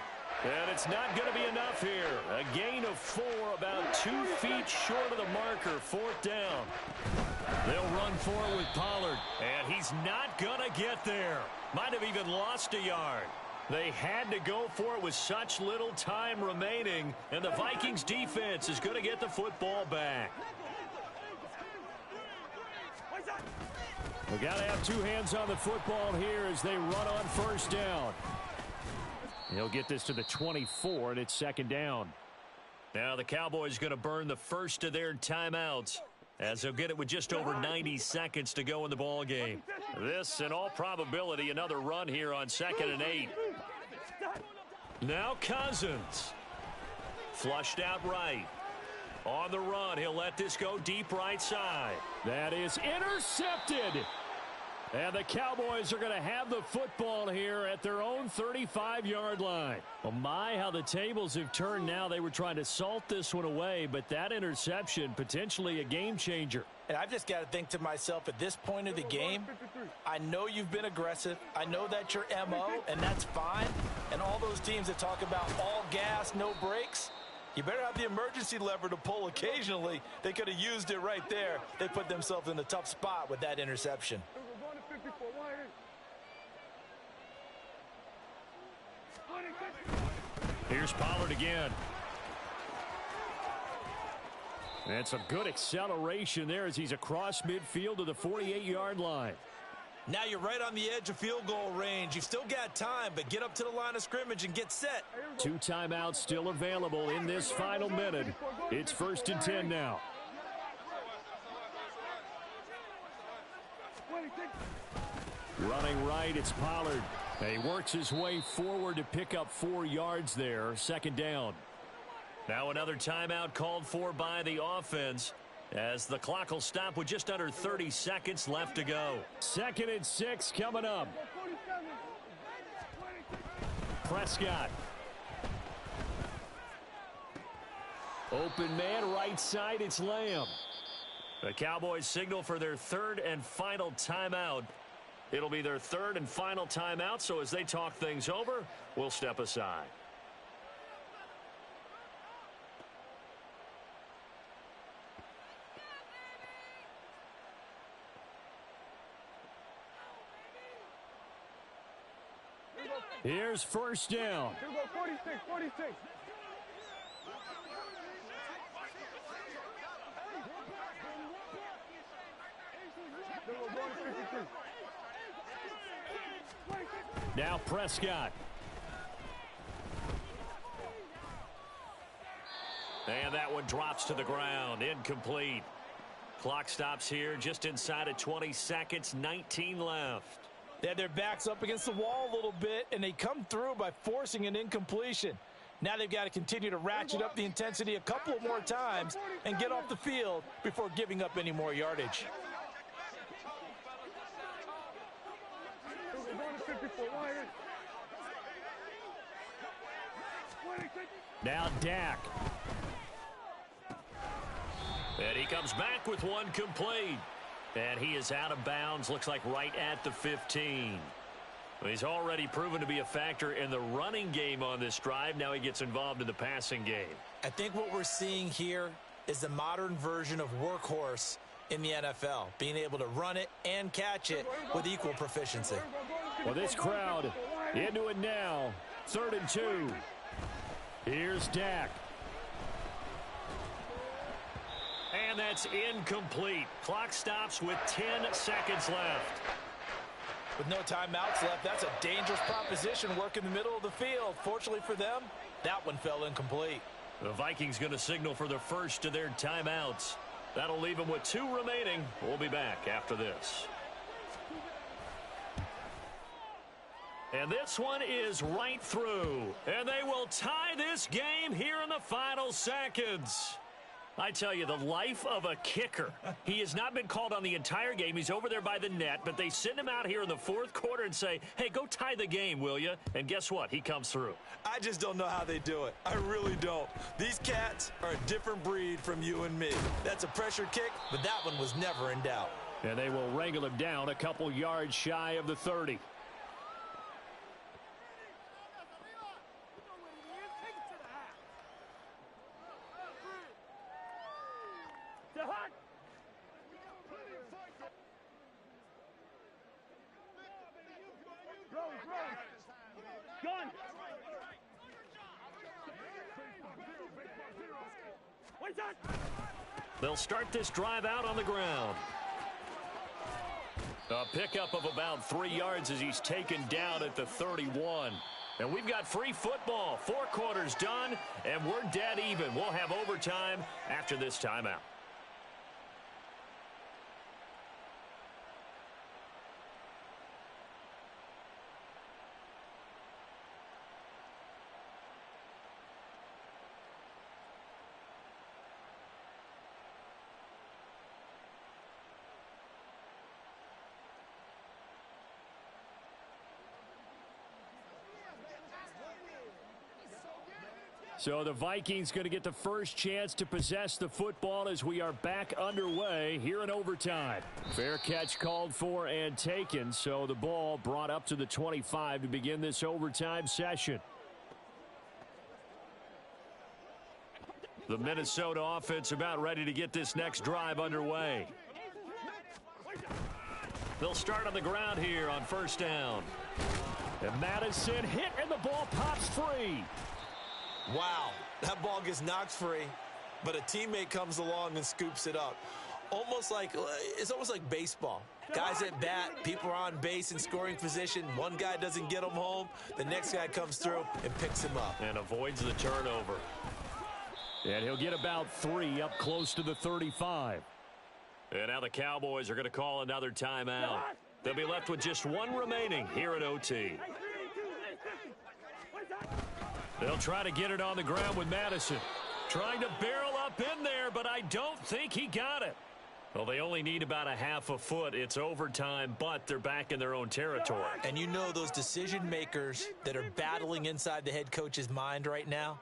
And it's not going to be enough here. A gain of 4, about 2 feet short of the marker. Fourth down. They'll run for it with Pollard. And he's not going to get there. Might have even lost a yard. They had to go for it with such little time remaining. And the Vikings defense is going to get the football back. We got to have 2 hands on the football here as they run on first down. He'll get this to the 24, and it's second down. Now the Cowboys going to burn the first of their timeouts as they'll get it with just over 90 seconds to go in the ball game. This, in all probability, another run here on 2nd and 8. Now Cousins. Flushed out right. On the run, he'll let this go deep right side. That is intercepted. And the Cowboys are going to have the football here at their own 35-yard line. Well, my, how the tables have turned now. They were trying to salt this one away, but that interception, potentially a game changer. And I've just got to think to myself, at this point of the game, I know you've been aggressive. I know that's your MO, and that's fine. And all those teams that talk about all gas, no brakes, you better have the emergency lever to pull occasionally. They could have used it right there. They put themselves in a tough spot with that interception. Here's Pollard again. And some good acceleration there as he's across midfield to the 48-yard line. Now you're right on the edge of field goal range. You've still got time, but get up to the line of scrimmage and get set. 2 timeouts still available in this final minute. It's 1st and 10 now. Running right, it's Pollard. He works his way forward to pick up 4 yards there. 2nd down. Now another timeout called for by the offense, as the clock will stop with just under 30 seconds left to go. 2nd and 6 coming up. Prescott. Open man, right side, it's Lamb. The Cowboys signal for their 3rd and final timeout. It'll be their 3rd and final timeout, so as they talk things over, we'll step aside. Here's 1st down. Here we go, 46, 46. Now Prescott. And that one drops to the ground. Incomplete. Clock stops here just inside of 20 seconds. 19 left. They had their backs up against the wall a little bit, and they come through by forcing an incompletion. Now they've got to continue to ratchet up the intensity a couple of more times and get off the field before giving up any more yardage. Now Dak. And he comes back with one complete. And he is out of bounds, looks like right at the 15. He's already proven to be a factor in the running game on this drive. Now he gets involved in the passing game. I think what we're seeing here is the modern version of workhorse in the NFL, being able to run it and catch it with equal proficiency. Well, this crowd into it now. 3rd and 2. Here's Dak. And that's incomplete. Clock stops with 10 seconds left. With no timeouts left, that's a dangerous proposition, work in the middle of the field. Fortunately for them, that one fell incomplete. The Vikings going to signal for the first of their timeouts. That'll leave them with 2 remaining. We'll be back after this. And this one is right through. And they will tie this game here in the final seconds. I tell you, the life of a kicker. He has not been called on the entire game. He's over there by the net, but they send him out here in the 4th quarter and say, hey, go tie the game, will you? And guess what? He comes through. I just don't know how they do it. I really don't. These cats are a different breed from you and me. That's a pressure kick, but that one was never in doubt. And they will wrangle him down a couple yards shy of the 30. They'll start this drive out on the ground. A pickup of about 3 yards as he's taken down at the 31. And we've got free football. 4 quarters done, and we're dead even. We'll have overtime after this timeout. So the Vikings going to get the first chance to possess the football as we are back underway here in overtime. Fair catch called for and taken, so the ball brought up to the 25 to begin this overtime session. The Minnesota offense about ready to get this next drive underway. They'll start on the ground here on 1st down. And Madison hit and the ball pops free. Wow, that ball gets knocked free, but a teammate comes along and scoops it up. It's almost like baseball. Guys at bat, people are on base in scoring position. One guy doesn't get him home. The next guy comes through and picks him up. And avoids the turnover. And he'll get about 3 up close to the 35. And now the Cowboys are going to call another timeout. They'll be left with just 1 remaining here at OT. They'll try to get it on the ground with Madison. Trying to barrel up in there, but I don't think he got it. Well, they only need about a half a foot. It's overtime, but they're back in their own territory. And you know those decision makers that are battling inside the head coach's mind right now?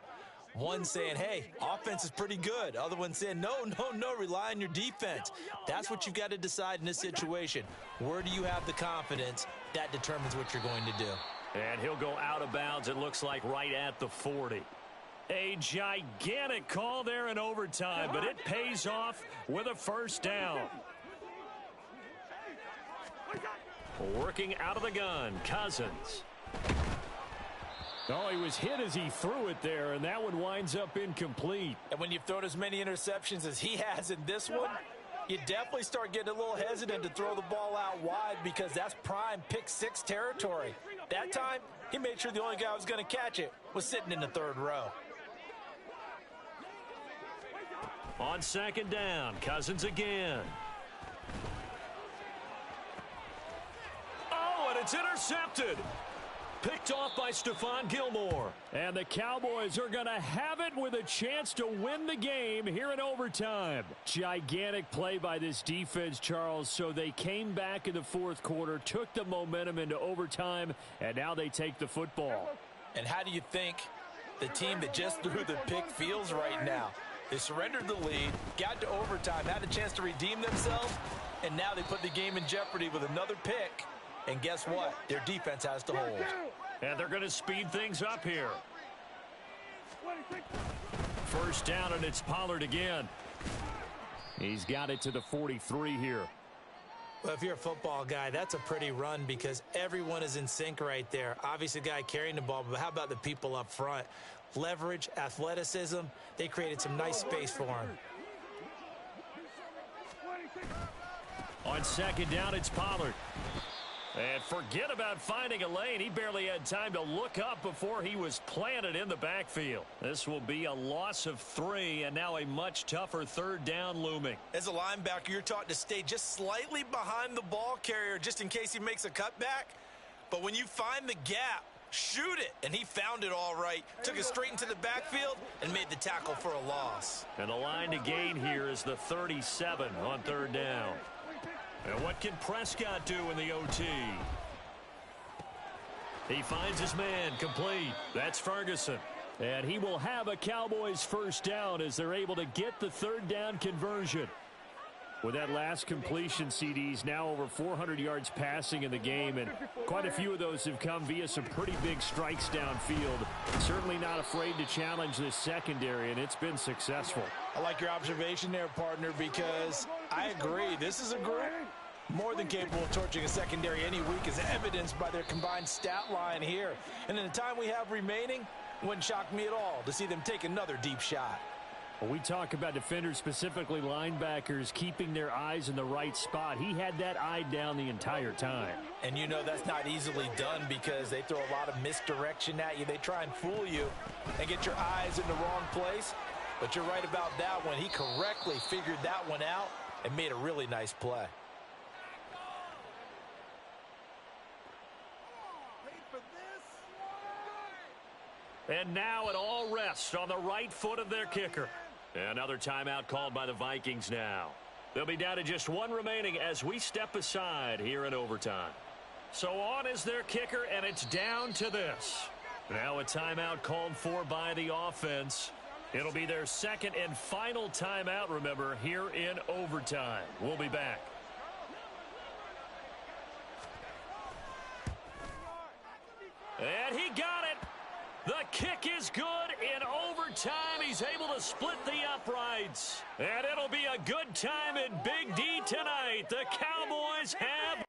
One saying, hey, offense is pretty good. Other one saying, no, rely on your defense. That's what you've got to decide in this situation. Where do you have the confidence? That determines what you're going to do. And he'll go out of bounds, it looks like, right at the 40. A gigantic call there in overtime, but it pays off with a first down. Working out of the gun, Cousins. Oh, he was hit as he threw it there, and that one winds up incomplete. And when you've thrown as many interceptions as he has in this one, you definitely start getting a little hesitant to throw the ball out wide because that's prime pick-6 territory. That time, he made sure the only guy who was going to catch it was sitting in the third row. On second down, Cousins again. Oh, and it's intercepted. Picked off by Stephon Gilmore. And the Cowboys are going to have it with a chance to win the game here in overtime. Gigantic play by this defense, Charles. So they came back in the fourth quarter, took the momentum into overtime, and now they take the football. And how do you think the team that just threw the pick feels right now? They surrendered the lead, got to overtime, had a chance to redeem themselves, and now they put the game in jeopardy with another pick. And guess what? Their defense has to hold. And they're going to speed things up here. First down, and it's Pollard again. He's got it to the 43 here. Well, if you're a football guy, that's a pretty run because everyone is in sync right there. Obviously, the guy carrying the ball, but how about the people up front? Leverage, athleticism, they created some nice space for him. On second down, it's Pollard. And forget about finding a lane. He barely had time to look up before he was planted in the backfield. This will be a loss of 3, and now a much tougher third down looming. As a linebacker, you're taught to stay just slightly behind the ball carrier just in case he makes a cutback. But when you find the gap, shoot it. And he found it all right. Took it straight into the backfield and made the tackle for a loss. And the line to gain here is the 37 on third down. And what can Prescott do in the OT? He finds his man complete. That's Ferguson. And he will have a Cowboys first down as they're able to get the third down conversion. With that last completion, CD's now over 400 yards passing in the game, and quite a few of those have come via some pretty big strikes downfield. Certainly not afraid to challenge this secondary, and it's been successful. I like your observation there, partner, because I agree. This is a group more than capable of torching a secondary any week, as evidenced by their combined stat line here. And in the time we have remaining, wouldn't shock me at all to see them take another deep shot. When we talk about defenders, specifically linebackers, keeping their eyes in the right spot, he had that eye down the entire time. And you know that's not easily done because they throw a lot of misdirection at you. They try and fool you and get your eyes in the wrong place. But you're right about that one. He correctly figured that one out and made a really nice play. And now it all rests on the right foot of their kicker. Another timeout called by the Vikings now. They'll be down to just 1 remaining as we step aside here in overtime. So on is their kicker, and it's down to this. Now a timeout called for by the offense. It'll be their second and final timeout, remember, here in overtime. We'll be back. And he got it. The kick is good in overtime. He's able to split the uprights. And it'll be a good time in Big D tonight. The Cowboys have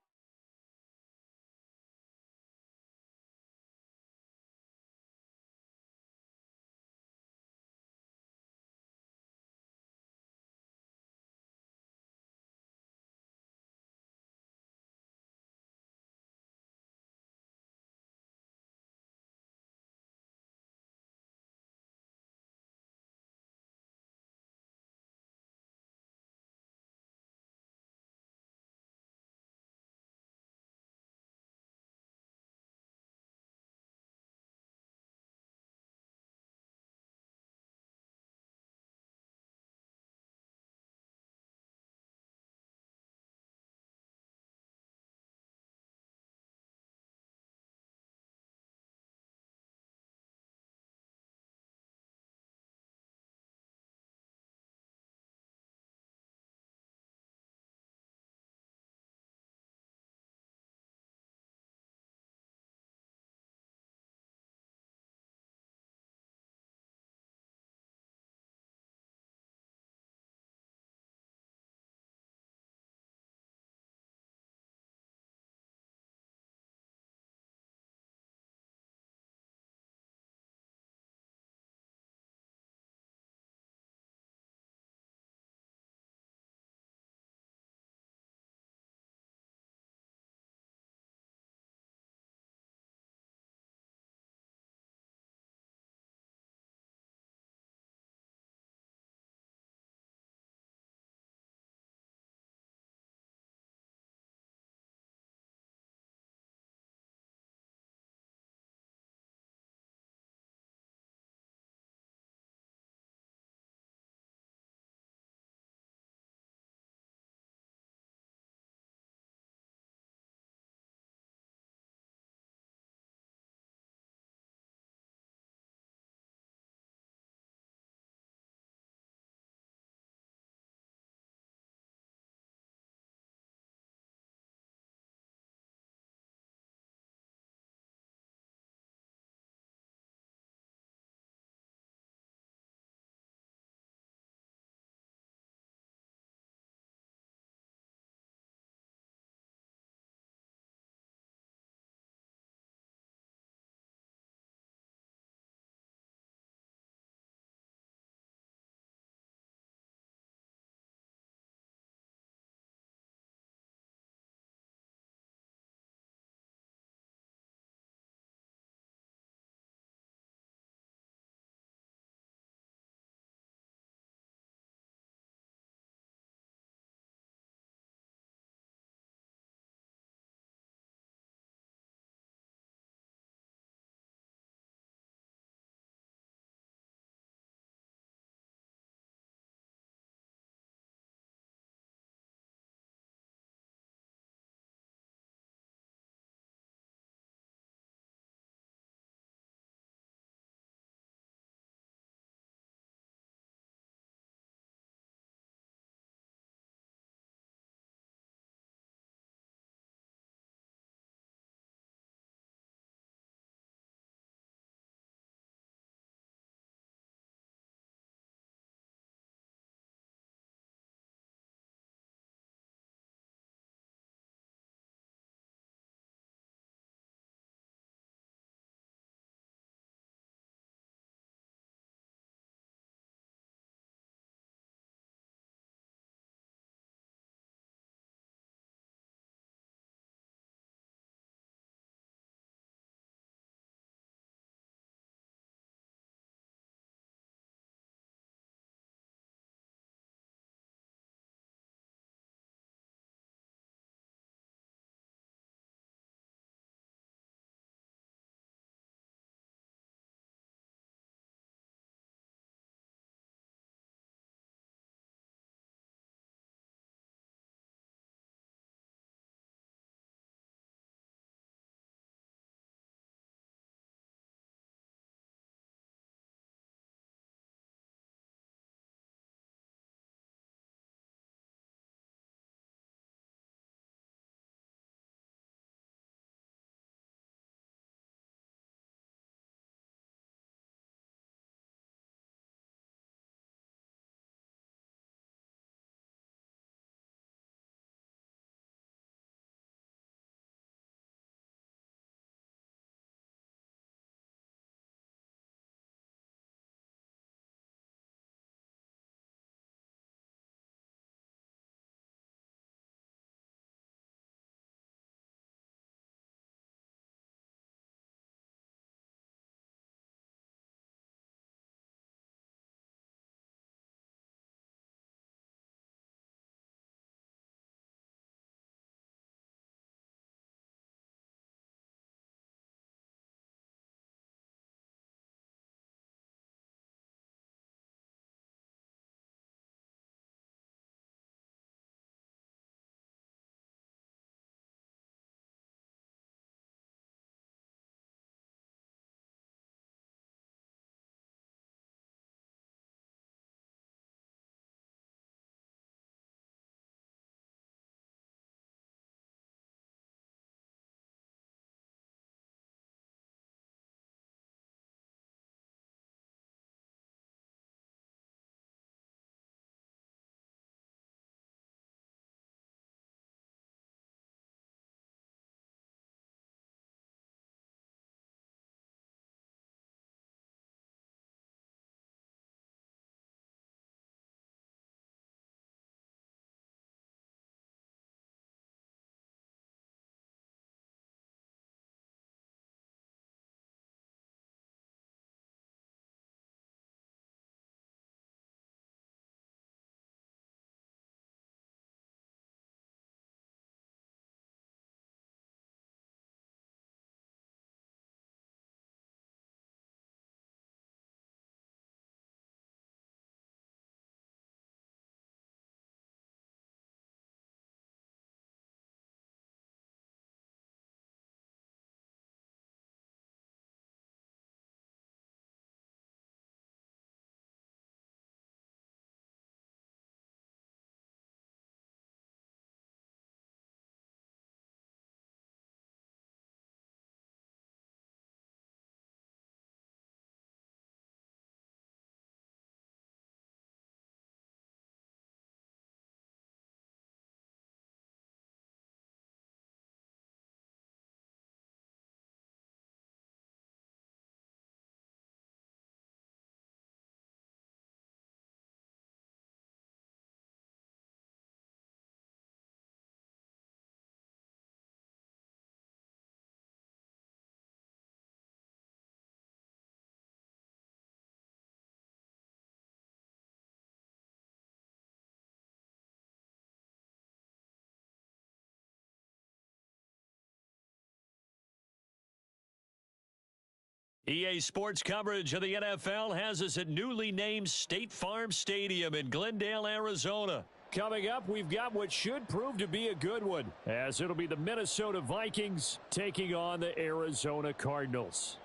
EA Sports coverage of the NFL has us at newly named State Farm Stadium in Glendale, Arizona. Coming up, we've got what should prove to be a good one, as it'll be the Minnesota Vikings taking on the Arizona Cardinals.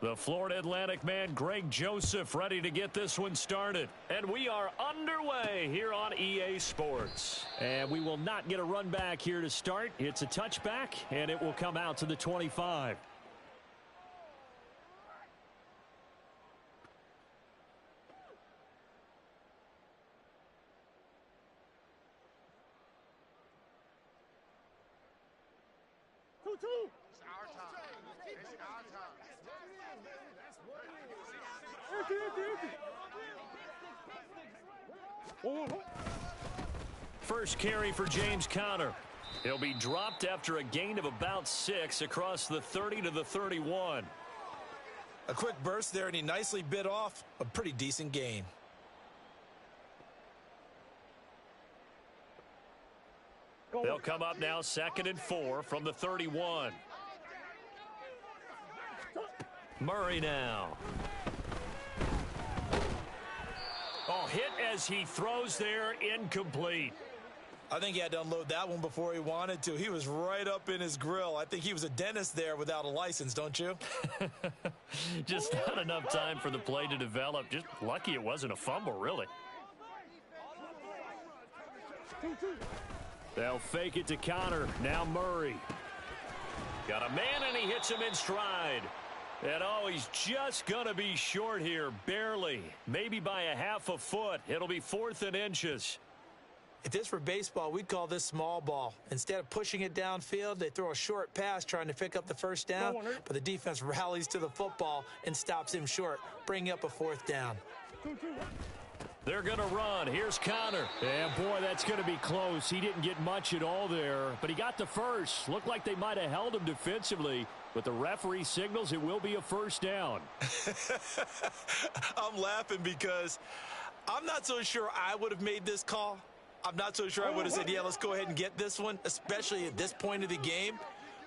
The Florida Atlantic man, Greg Joseph, ready to get this one started. And we are underway here on EA Sports. And we will not get a run back here to start. It's a touchback, and it will come out to the 25. It's our time. It's our time. First carry for James Conner. He'll be dropped after a gain of about 6 across the 30 to the 31. A quick burst there, and he nicely bit off a pretty decent gain. They'll come up now 2nd and 4 from the 31. Murray now. Oh, hit as he throws there, incomplete. I think he had to unload that one before he wanted to. He was right up in his grill. I think he was a dentist there without a license, don't you? Just not enough time for the play to develop. Just lucky it wasn't a fumble, really. They'll fake it to Conner. Now Murray. Got a man, and he hits him in stride. And, oh, he's just going to be short here, barely. Maybe by a half a foot. It'll be 4th and inches. If this were baseball, we'd call this small ball. Instead of pushing it downfield, they throw a short pass trying to pick up the first down, but the defense rallies to the football and stops him short, bringing up a 4th down. They're going to run. Here's Conner. And, boy, that's going to be close. He didn't get much at all there, but he got the first. Looked like they might have held him defensively, but the referee signals it will be a 1st down. I'm laughing because I'm not so sure I would have made this call. I'm not so sure I would have said, yeah, let's go ahead and get this one, especially at this point of the game.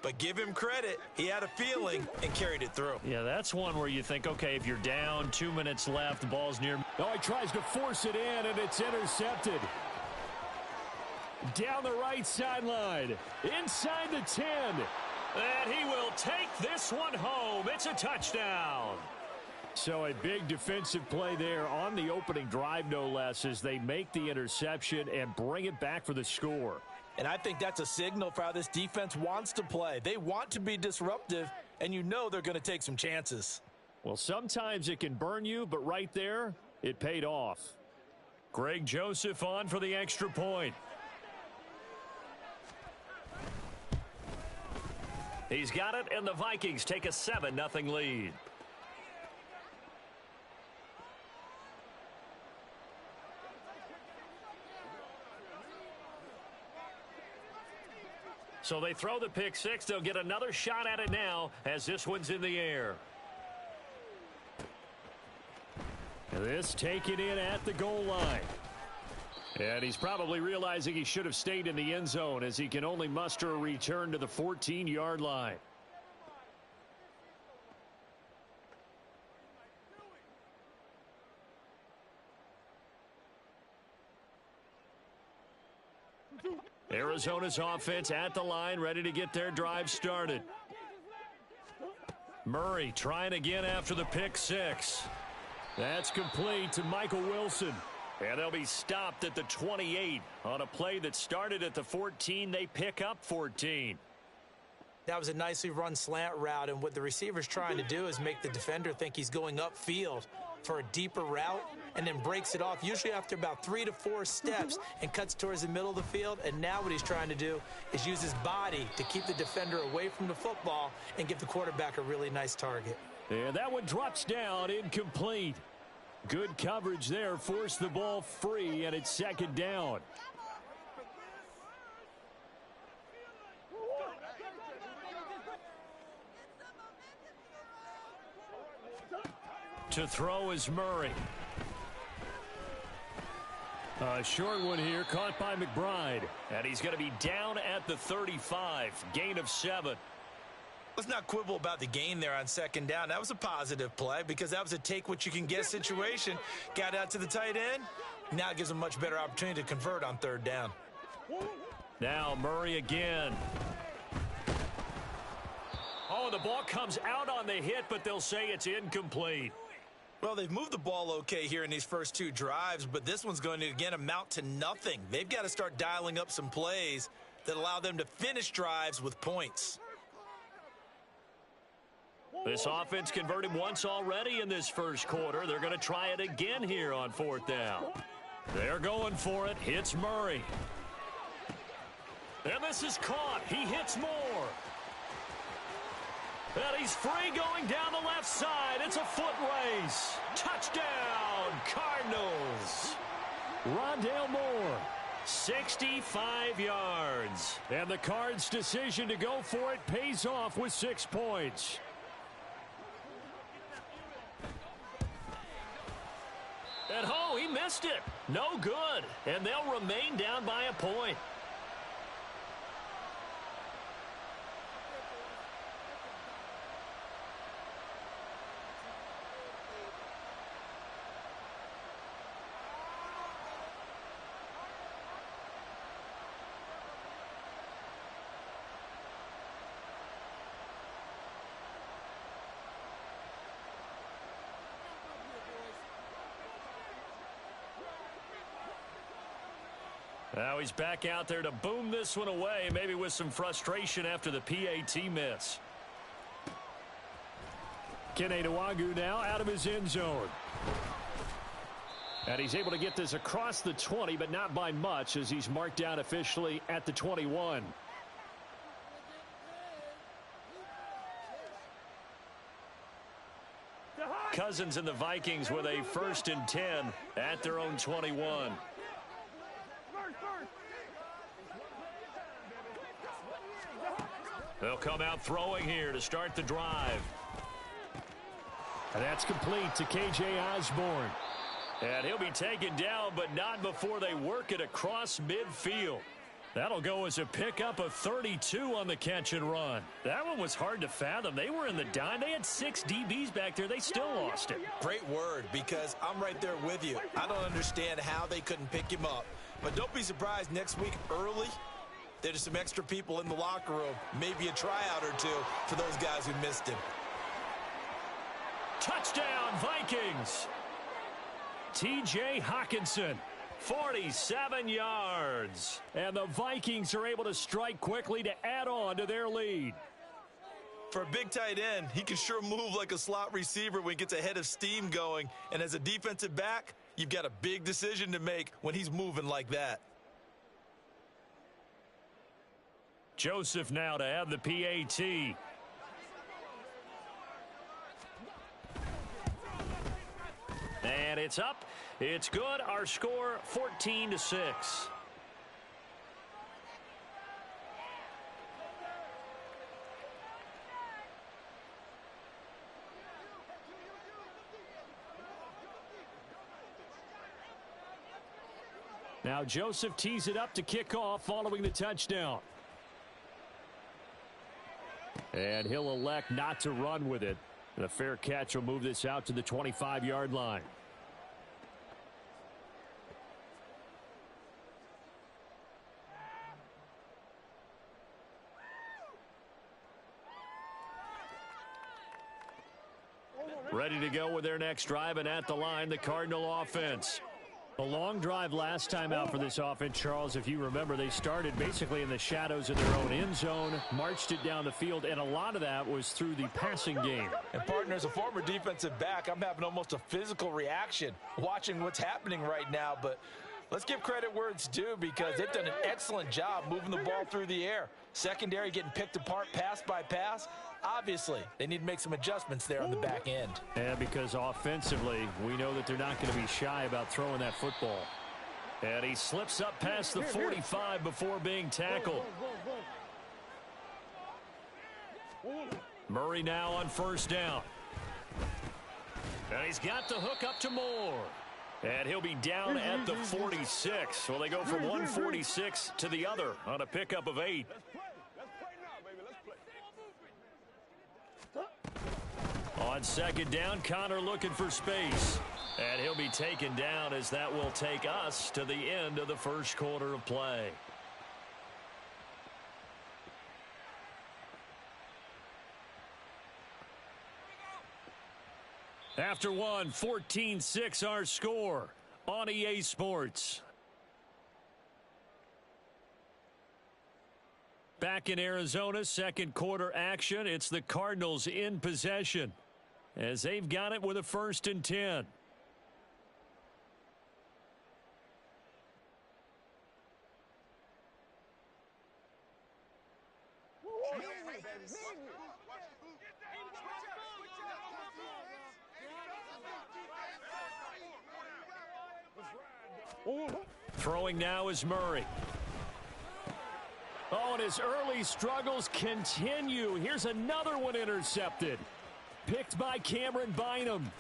But give him credit. He had a feeling and carried it through. Yeah, that's one where you think, okay, if you're down, 2 minutes left, the ball's near. Oh, he tries to force it in, and it's intercepted. Down the right sideline, inside the 10. And he will take this one home. It's a touchdown. So a big defensive play there on the opening drive, no less, as they make the interception and bring it back for the score. And I think that's a signal for how this defense wants to play. They want to be disruptive, and you know they're going to take some chances. Well, sometimes it can burn you, but right there, it paid off. Greg Joseph on for the extra point. He's got it, and the Vikings take a 7-0 lead. So they throw the pick six. They'll get another shot at it now as this one's in the air. This taken in at the goal line. And he's probably realizing he should have stayed in the end zone as he can only muster a return to the 14-yard line. Arizona's offense at the line, ready to get their drive started. Murray trying again after the pick six. That's complete to Michael Wilson. And they'll be stopped at the 28 on a play that started at the 14. They pick up 14. That was a nicely run slant route, and what the receiver's trying to do is make the defender think he's going upfield for a deeper route and then breaks it off, usually after about 3 to 4 steps, and cuts towards the middle of the field. And now what he's trying to do is use his body to keep the defender away from the football and give the quarterback a really nice target. And that one drops down, incomplete. Good coverage there, forced the ball free, and it's second down. To throw is Murray. A short one here, caught by McBride. And he's going to be down at the 35. Gain of 7. Let's not quibble about the gain there on second down. That was a positive play because that was a take-what-you-can-get situation. Got out to the tight end. Now it gives him a much better opportunity to convert on third down. Now Murray again. Oh, the ball comes out on the hit, but they'll say it's incomplete. Well, they've moved the ball okay here in these first 2 drives, but this one's going to, again, amount to nothing. They've got to start dialing up some plays that allow them to finish drives with points. This offense converted once already in this first quarter. They're going to try it again here on fourth down. They're going for it. Hits Murray. And this is caught. He hits more. And he's free going down the left side. It's a foot race. Touchdown, Cardinals. Rondale Moore, 65 yards. And the Cards' decision to go for it pays off with 6 points. And oh, he missed it. No good. And they'll remain down by a point. Now he's back out there to boom this one away, maybe with some frustration after the PAT miss. Kene Nwangwu now out of his end zone. And he's able to get this across the 20, but not by much as he's marked down officially at the 21. Cousins and the Vikings with a 1st and 10 at their own 21. They'll come out throwing here to start the drive. And that's complete to K.J. Osborne. And he'll be taken down, but not before they work it across midfield. That'll go as a pickup of 32 on the catch and run. That one was hard to fathom. They were in the dime. They had 6 DBs back there. They still lost it. Great word, because I'm right there with you. I don't understand how they couldn't pick him up. But don't be surprised next week early, there's some extra people in the locker room. Maybe a tryout or two for those guys who missed him. Touchdown, Vikings. T.J. Hockenson, 47 yards. And the Vikings are able to strike quickly to add on to their lead. For a big tight end, he can sure move like a slot receiver when he gets a head of steam going. And as a defensive back, you've got a big decision to make when he's moving like that. Joseph now to add the PAT. And it's up. It's good. Our score 14-6. Now Joseph tees it up to kick off following the touchdown. And he'll elect not to run with it. And a fair catch will move this out to the 25-yard line. Ready to go with their next drive, and at the line, the Cardinal offense. A long drive last time out for this offense, Charles. If you remember, they started basically in the shadows of their own end zone, marched it down the field, and a lot of that was through the passing game. And, partner, as a former defensive back, I'm having almost a physical reaction watching what's happening right now. But let's give credit where it's due, because they've done an excellent job moving the ball through the air. Secondary getting picked apart pass by pass. Obviously, they need to make some adjustments there on the back end. Yeah, because offensively, we know that they're not going to be shy about throwing that football. And he slips up past the 45 before being tackled. Murray now on first down. And he's got the hook up to Moore. And he'll be down at the 46. Well, they go from 146 to the other on a pickup of 8. Let's play now, baby. Let's play. On second down, Connor looking for space. And he'll be taken down as that will take us to the end of the first quarter of play. After one, 14-6 our score on EA Sports. Back in Arizona, second quarter action. It's the Cardinals in possession as they've got it with a 1st and 10. Throwing now is Murray. Oh, and his early struggles continue. Here's another one intercepted. Picked by Cameron Bynum.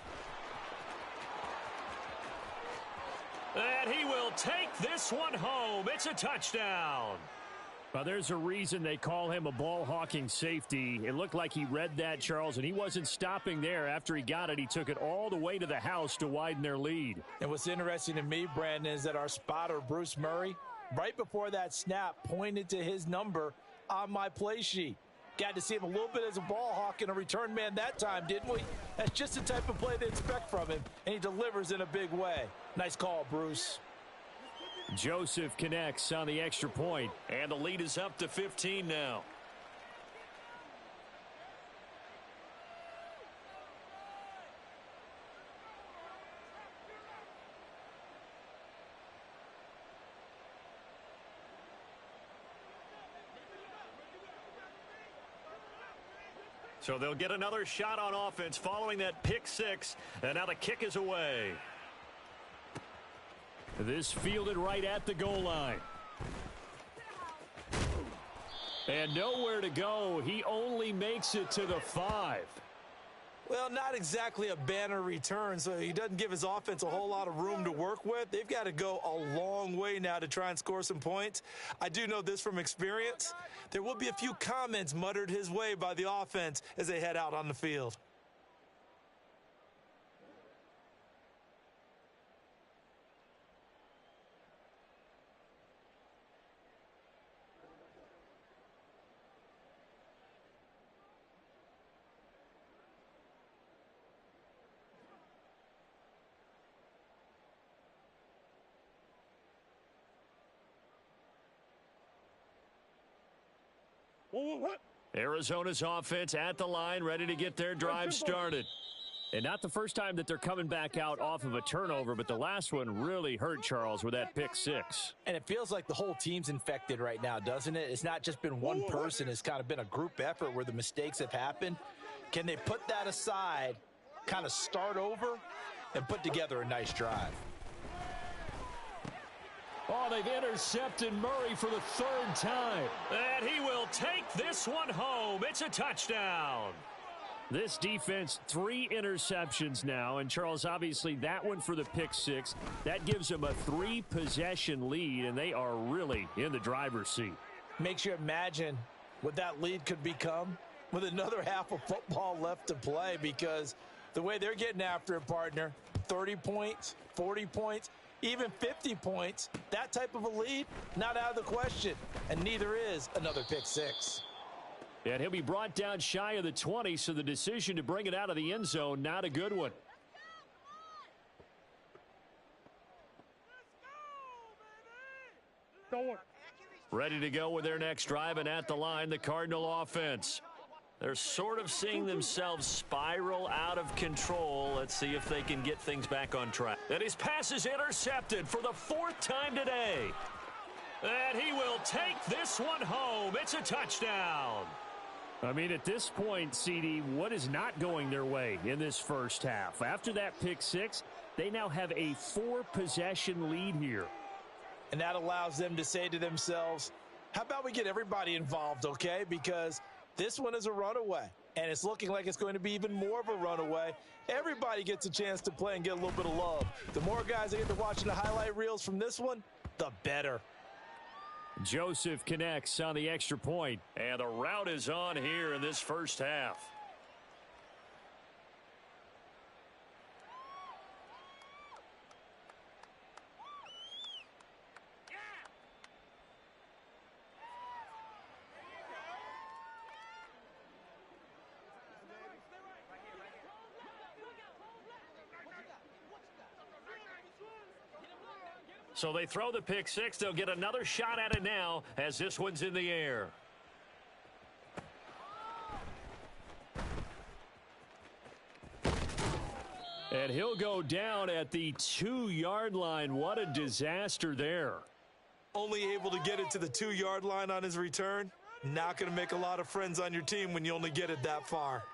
And he will take this one home. It's a touchdown. Well, there's a reason they call him a ball-hawking safety. It looked like he read that, Charles, and he wasn't stopping there. After he got it, he took it all the way to the house to widen their lead. And what's interesting to me, Brandon, is that our spotter, Bruce Murray, right before that snap, pointed to his number on my play sheet. Got to see him a little bit as a ball hawk and a return man that time, didn't we? That's just the type of play they expect from him, and he delivers in a big way. Nice call, Bruce. Joseph connects on the extra point, and the lead is up to 15 now. So they'll get another shot on offense following that pick 6, and now the kick is away. This fielded right at the goal line. And nowhere to go. He only makes it to the 5. Well, not exactly a banner return, so he doesn't give his offense a whole lot of room to work with. They've got to go a long way now to try and score some points. I do know this from experience. There will be a few comments muttered his way by the offense as they head out on the field. Arizona's offense at the line, ready to get their drive started. And not the first time that they're coming back out off of a turnover, but the last one really hurt, Charles, with that pick 6. And it feels like the whole team's infected right now, doesn't it? It's not just been one person. It's kind of been a group effort where the mistakes have happened. Can they put that aside, kind of start over, and put together a nice drive? Oh, they've intercepted Murray for the 3rd time. And he will take this one home. It's a touchdown. This defense, 3 interceptions now. And, Charles, obviously that one for the pick 6. That gives them a 3-possession lead, and they are really in the driver's seat. Makes you imagine what that lead could become with another half of football left to play, because the way they're getting after it, partner, 30 points, 40 points, even 50 points, that type of a lead, not out of the question. And neither is another pick 6. And he'll be brought down shy of the 20, so the decision to bring it out of the end zone, not a good one. Ready to go with their next drive, and at the line, the Cardinal offense. They're sort of seeing themselves spiral out of control. Let's see if they can get things back on track. And his pass is intercepted for the 4th time today. And he will take this one home. It's a touchdown. I mean, at this point, CD, what is not going their way in this first half? After that pick 6, they now have a 4-possession lead here. And that allows them to say to themselves, how about we get everybody involved, okay? Because this one is a runaway. And it's looking like it's going to be even more of a runaway. Everybody gets a chance to play and get a little bit of love. The more guys that get to watching the highlight reels from this one, the better. Joseph connects on the extra point, and the rout is on here in this first half. So they throw the pick six. They'll get another shot at it now as this one's in the air. And he'll go down at the 2-yard line. What a disaster there. Only able to get it to the 2-yard line on his return. Not going to make a lot of friends on your team when you only get it that far.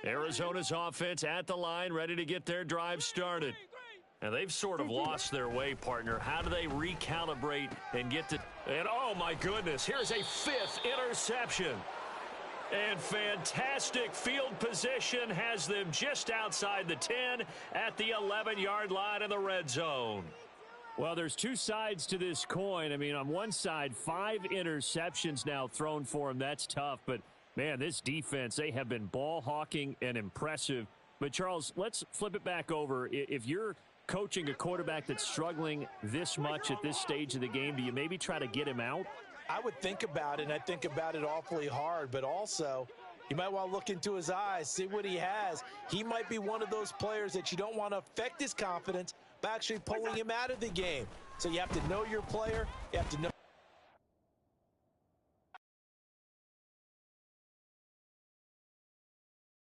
Arizona's offense at the line, ready to get their drive started. And they've sort of lost their way, partner. How do they recalibrate and get to... And, oh, my goodness, here's a 5th interception. And fantastic field position has them just outside the 10 at the 11-yard line in the red zone. Well, there's two sides to this coin. I mean, on one side, 5 interceptions now thrown for him. That's tough, but... Man, this defense, they have been ball hawking and impressive. But, Charles, let's flip it back over. If you're coaching a quarterback that's struggling this much at this stage of the game, do you maybe try to get him out? I would think about it, and I think about it awfully hard. But also, you might want to look into his eyes, see what he has. He might be one of those players that you don't want to affect his confidence by actually pulling him out of the game. So you have to know your player. You have to know